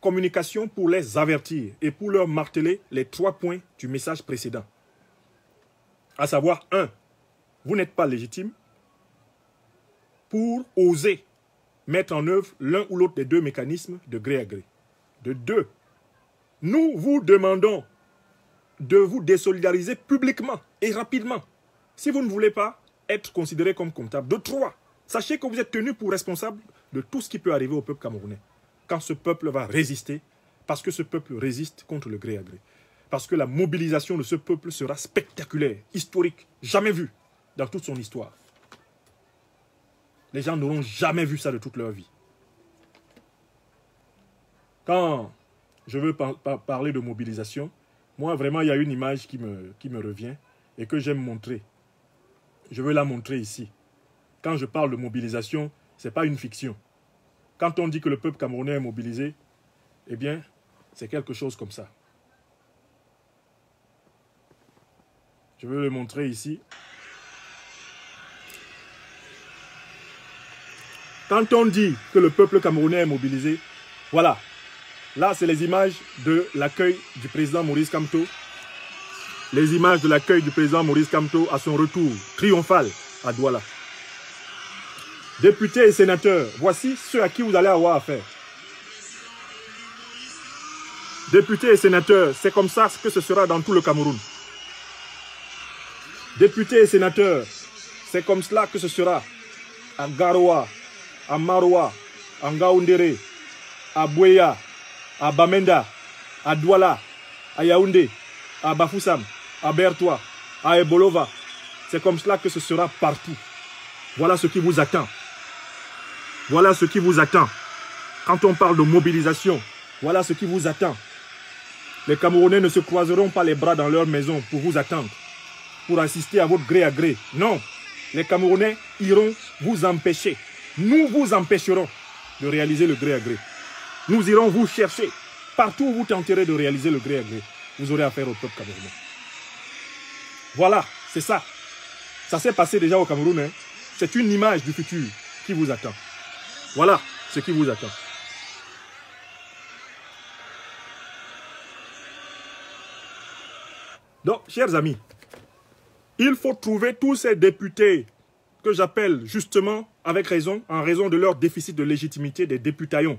Communication pour les avertir et pour leur marteler les 3 points du message précédent. À savoir, 1, vous n'êtes pas légitime pour oser mettre en œuvre l'un ou l'autre des 2 mécanismes de gré à gré. De 2, nous vous demandons de vous désolidariser publiquement et rapidement si vous ne voulez pas être considéré comme comptable. De 3, sachez que vous êtes tenu pour responsable de tout ce qui peut arriver au peuple camerounais. Quand ce peuple va résister, parce que ce peuple résiste contre le gré à gré. Parce que la mobilisation de ce peuple sera spectaculaire, historique, jamais vue dans toute son histoire. Les gens n'auront jamais vu ça de toute leur vie. Quand je veux parler de mobilisation, moi vraiment il y a une image qui me revient et que j'aime montrer. Je veux la montrer ici. Quand je parle de mobilisation, ce n'est pas une fiction. Quand on dit que le peuple camerounais est mobilisé, eh bien, c'est quelque chose comme ça. Je veux le montrer ici. Quand on dit que le peuple camerounais est mobilisé, voilà. Là, c'est les images de l'accueil du président Maurice Kamto. Les images de l'accueil du président Maurice Kamto à son retour triomphal à Douala. Députés et sénateurs, voici ceux à qui vous allez avoir affaire. Députés et sénateurs, c'est comme ça que ce sera dans tout le Cameroun. Députés et sénateurs, c'est comme cela que ce sera à Garoua, à Maroua, à Ngaoundéré, à Bouéa, à Bamenda, à Douala, à Yaoundé, à Bafoussam, à Bertoua, à Ebolova. C'est comme cela que ce sera partout. Voilà ce qui vous attend. Voilà ce qui vous attend. Quand on parle de mobilisation, voilà ce qui vous attend. Les Camerounais ne se croiseront pas les bras dans leur maison pour vous attendre, pour assister à votre gré à gré. Non, les Camerounais iront vous empêcher. Nous vous empêcherons de réaliser le gré à gré. Nous irons vous chercher. Partout où vous tenterez de réaliser le gré à gré, vous aurez affaire au peuple camerounais. Voilà, c'est ça. Ça s'est passé déjà au Cameroun. Hein. C'est une image du futur qui vous attend. Voilà ce qui vous attend. Donc, chers amis, il faut trouver tous ces députés que j'appelle justement, avec raison, en raison de leur déficit de légitimité des députaillons.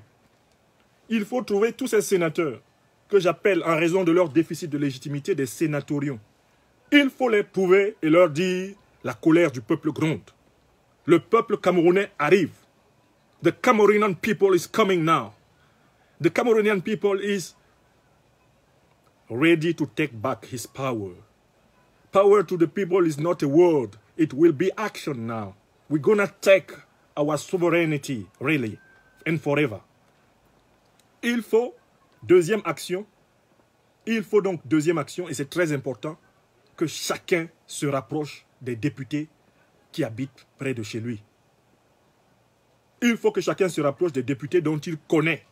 Il faut trouver tous ces sénateurs que j'appelle en raison de leur déficit de légitimité des sénatorions. Il faut les trouver et leur dire la colère du peuple gronde. Le peuple camerounais arrive. The Cameroonian people is coming now. The Cameroonian people is ready to take back his power. Power to the people is not a word. It will be action now. We're gonna take our sovereignty, really, and forever. Il faut deuxième action. Il faut donc deuxième action, et c'est très important, que chacun se rapproche des députés qui habitent près de chez lui. Il faut que chacun se rapproche des députés dont il connaît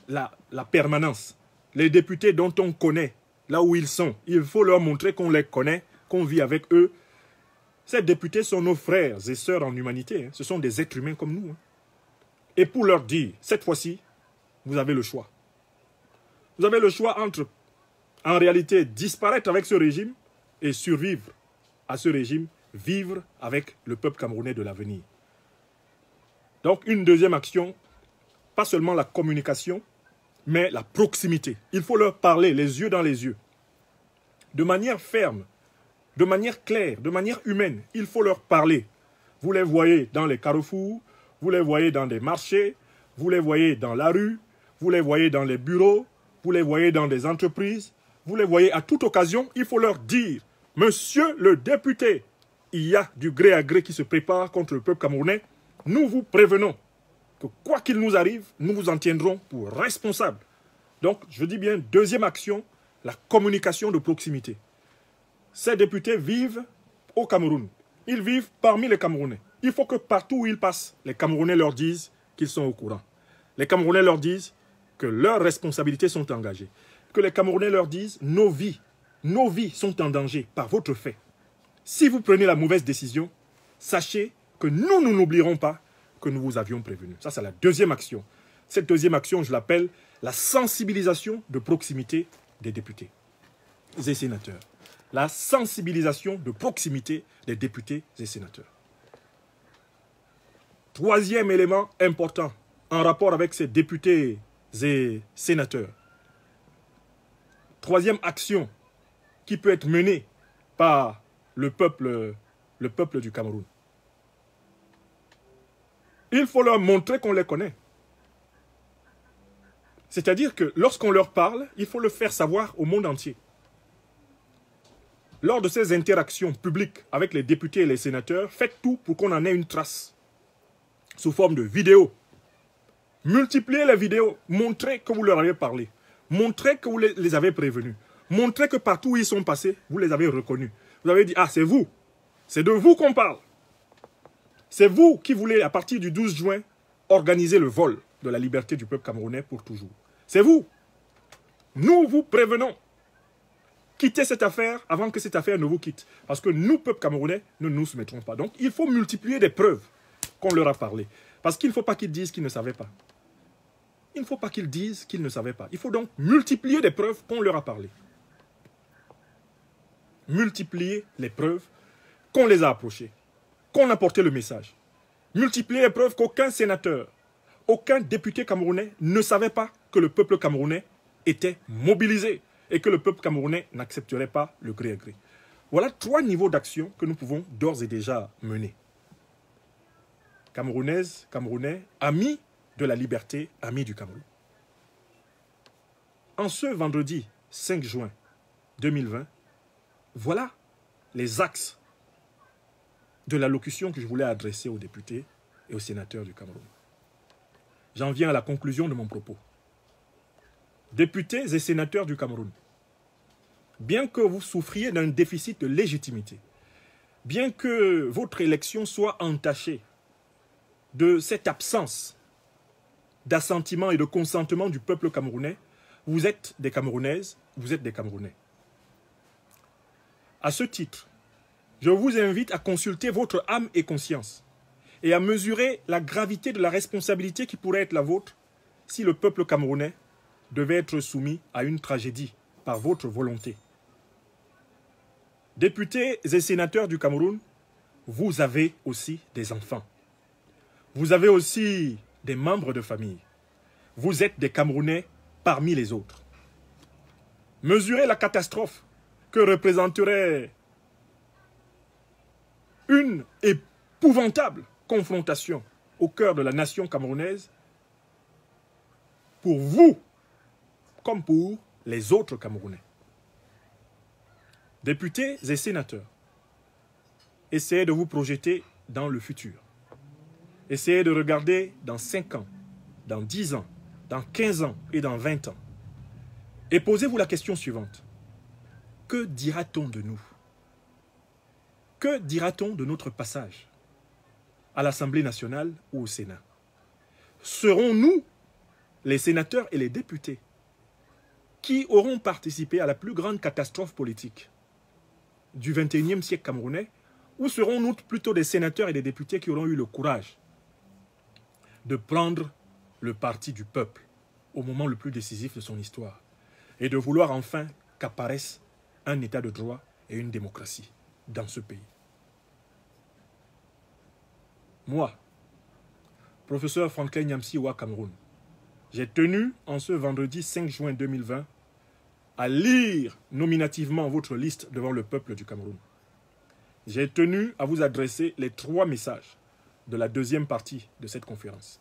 la permanence. Les députés dont on connaît là où ils sont. Il faut leur montrer qu'on les connaît, qu'on vit avec eux. Ces députés sont nos frères et sœurs en humanité. Hein. Ce sont des êtres humains comme nous. Hein. Et pour leur dire, cette fois-ci, vous avez le choix. Vous avez le choix entre, en réalité, disparaître avec ce régime et survivre à ce régime vivre avec le peuple camerounais de l'avenir. Donc une deuxième action, pas seulement la communication, mais la proximité. Il faut leur parler les yeux dans les yeux, de manière ferme, de manière claire, de manière humaine. Il faut leur parler. Vous les voyez dans les carrefours, vous les voyez dans des marchés, vous les voyez dans la rue, vous les voyez dans les bureaux, vous les voyez dans des entreprises, vous les voyez à toute occasion. Il faut leur dire, monsieur le député, il y a du gré à gré qui se prépare contre le peuple camerounais. Nous vous prévenons que quoi qu'il nous arrive, nous vous en tiendrons pour responsables. Donc, je dis bien, deuxième action, la communication de proximité. Ces députés vivent au Cameroun. Ils vivent parmi les Camerounais. Il faut que partout où ils passent, les Camerounais leur disent qu'ils sont au courant. Les Camerounais leur disent que leurs responsabilités sont engagées. Que les Camerounais leur disent nos vies sont en danger par votre fait. Si vous prenez la mauvaise décision, sachez que nous n'oublierons pas que nous vous avions prévenu. Ça, c'est la deuxième action. Cette deuxième action, je l'appelle la sensibilisation de proximité des députés et sénateurs. La sensibilisation de proximité des députés et sénateurs. Troisième élément important en rapport avec ces députés et sénateurs. Troisième action qui peut être menée par le peuple du Cameroun. Il faut leur montrer qu'on les connaît. C'est-à-dire que lorsqu'on leur parle, il faut le faire savoir au monde entier. Lors de ces interactions publiques avec les députés et les sénateurs, faites tout pour qu'on en ait une trace sous forme de vidéos. Multipliez les vidéos, montrez que vous leur avez parlé, montrez que vous les avez prévenus, montrez que partout où ils sont passés, vous les avez reconnus. Vous avez dit, ah c'est vous, c'est de vous qu'on parle. C'est vous qui voulez, à partir du 12 juin, organiser le vol de la liberté du peuple camerounais pour toujours. C'est vous. Nous vous prévenons. Quittez cette affaire avant que cette affaire ne vous quitte. Parce que nous, peuple camerounais, ne nous soumettrons pas. Donc, il faut multiplier des preuves qu'on leur a parlé. Parce qu'il ne faut pas qu'ils disent qu'ils ne savaient pas. Il ne faut pas qu'ils disent qu'ils ne savaient pas. Il faut donc multiplier des preuves qu'on leur a parlé. Multiplier les preuves qu'on les a approchés, qu'on a porté le message. Multiplier les preuves qu'aucun sénateur, aucun député camerounais ne savait pas que le peuple camerounais était mobilisé et que le peuple camerounais n'accepterait pas le gré à gré. Voilà 3 niveaux d'action que nous pouvons d'ores et déjà mener. Camerounaises, Camerounais, amis de la liberté, amis du Cameroun. En ce vendredi 5 juin 2020, voilà les axes de l'allocution que je voulais adresser aux députés et aux sénateurs du Cameroun. J'en viens à la conclusion de mon propos. Députés et sénateurs du Cameroun, bien que vous souffriez d'un déficit de légitimité, bien que votre élection soit entachée de cette absence d'assentiment et de consentement du peuple camerounais, vous êtes des Camerounaises, vous êtes des Camerounais. À ce titre, je vous invite à consulter votre âme et conscience et à mesurer la gravité de la responsabilité qui pourrait être la vôtre si le peuple camerounais devait être soumis à une tragédie par votre volonté. Députés et sénateurs du Cameroun, vous avez aussi des enfants. Vous avez aussi des membres de famille. Vous êtes des Camerounais parmi les autres. Mesurez la catastrophe que représenterait une épouvantable confrontation au cœur de la nation camerounaise pour vous comme pour les autres Camerounais. Députés et sénateurs, essayez de vous projeter dans le futur. Essayez de regarder dans 5 ans, dans 10 ans, dans 15 ans et dans 20 ans. Et posez-vous la question suivante. Que dira-t-on de nous? Que dira-t-on de notre passage à l'Assemblée nationale ou au Sénat? Serons-nous, les sénateurs et les députés, qui auront participé à la plus grande catastrophe politique du XXIe siècle camerounais, ou serons-nous plutôt des sénateurs et des députés qui auront eu le courage de prendre le parti du peuple au moment le plus décisif de son histoire et de vouloir enfin qu'apparaisse un état de droit et une démocratie? dans ce pays. Moi, professeur Franklin Nyamsi Wa Cameroun, j'ai tenu en ce vendredi 5 juin 2020 à lire nominativement votre liste devant le peuple du Cameroun. J'ai tenu à vous adresser les 3 messages de la deuxième partie de cette conférence.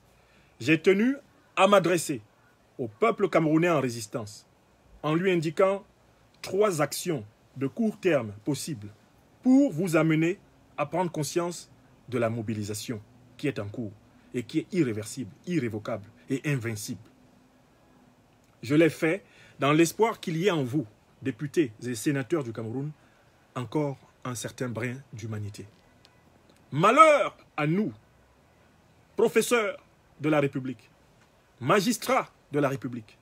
J'ai tenu à m'adresser au peuple camerounais en résistance en lui indiquant 3 actions de court terme possibles pour vous amener à prendre conscience de la mobilisation qui est en cours et qui est irréversible, irrévocable et invincible. Je l'ai fait dans l'espoir qu'il y ait en vous, députés et sénateurs du Cameroun, encore un certain brin d'humanité. Malheur à nous, professeurs de la République, magistrats de la République,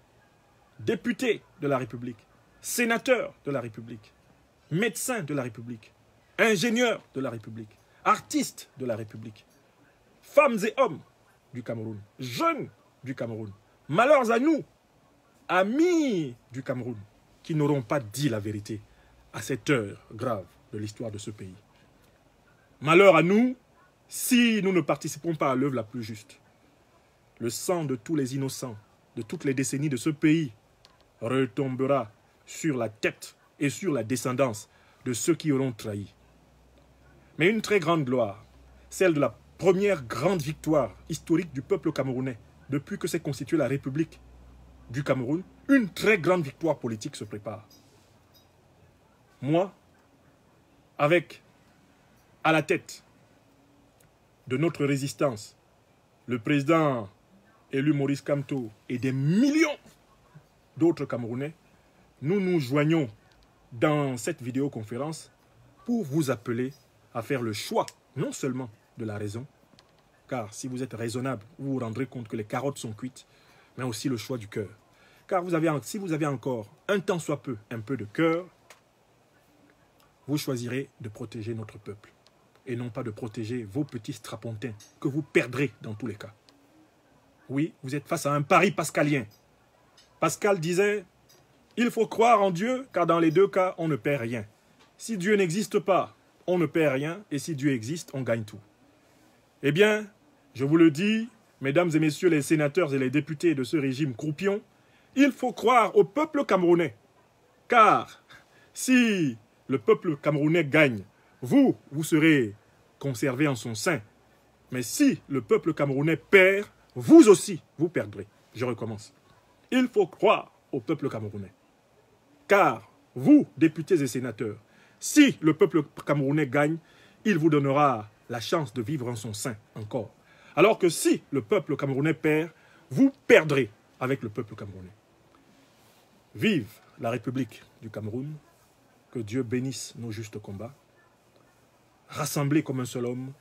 députés de la République, sénateurs de la République, médecins de la République, ingénieurs de la République, artistes de la République, femmes et hommes du Cameroun, jeunes du Cameroun. Malheurs à nous, amis du Cameroun, qui n'auront pas dit la vérité à cette heure grave de l'histoire de ce pays. Malheur à nous, si nous ne participons pas à l'œuvre la plus juste. Le sang de tous les innocents, de toutes les décennies de ce pays, retombera sur la tête et sur la descendance de ceux qui auront trahi. Mais une très grande gloire, celle de la première grande victoire historique du peuple camerounais, depuis que s'est constituée la République du Cameroun, une très grande victoire politique se prépare. Moi, avec à la tête de notre résistance, le président élu Maurice Kamto et des millions d'autres Camerounais, nous nous joignons dans cette vidéoconférence pour vous appeler à faire le choix, non seulement de la raison, car si vous êtes raisonnable, vous vous rendrez compte que les carottes sont cuites, mais aussi le choix du cœur. Car si vous avez encore un tant soit peu, un peu de cœur, vous choisirez de protéger notre peuple et non pas de protéger vos petits strapontins que vous perdrez dans tous les cas. Oui, vous êtes face à un pari pascalien. Pascal disait, il faut croire en Dieu car dans les 2 cas, on ne perd rien. Si Dieu n'existe pas, on ne perd rien et si Dieu existe, on gagne tout. Eh bien, je vous le dis, mesdames et messieurs les sénateurs et les députés de ce régime croupion, il faut croire au peuple camerounais. Car si le peuple camerounais gagne, vous serez conservés en son sein. Mais si le peuple camerounais perd, vous aussi, vous perdrez. Je recommence. Il faut croire au peuple camerounais. Car vous, députés et sénateurs, si le peuple camerounais gagne, il vous donnera la chance de vivre en son sein encore. Alors que si le peuple camerounais perd, vous perdrez avec le peuple camerounais. Vive la République du Cameroun, que Dieu bénisse nos justes combats, rassemblés comme un seul homme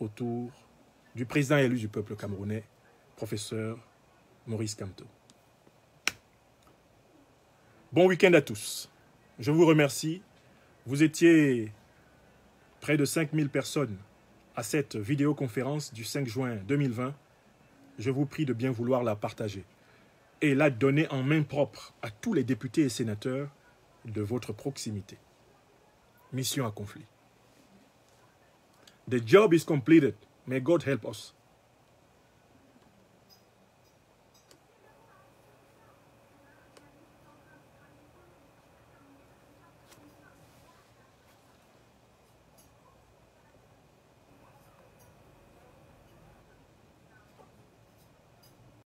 autour du président élu du peuple camerounais, professeur Maurice Kamto. Bon week-end à tous. Je vous remercie. Vous étiez près de 5000 personnes à cette vidéoconférence du 5 juin 2020. Je vous prie de bien vouloir la partager et la donner en main propre à tous les députés et sénateurs de votre proximité. Mission accomplie. The job is completed. May God help us.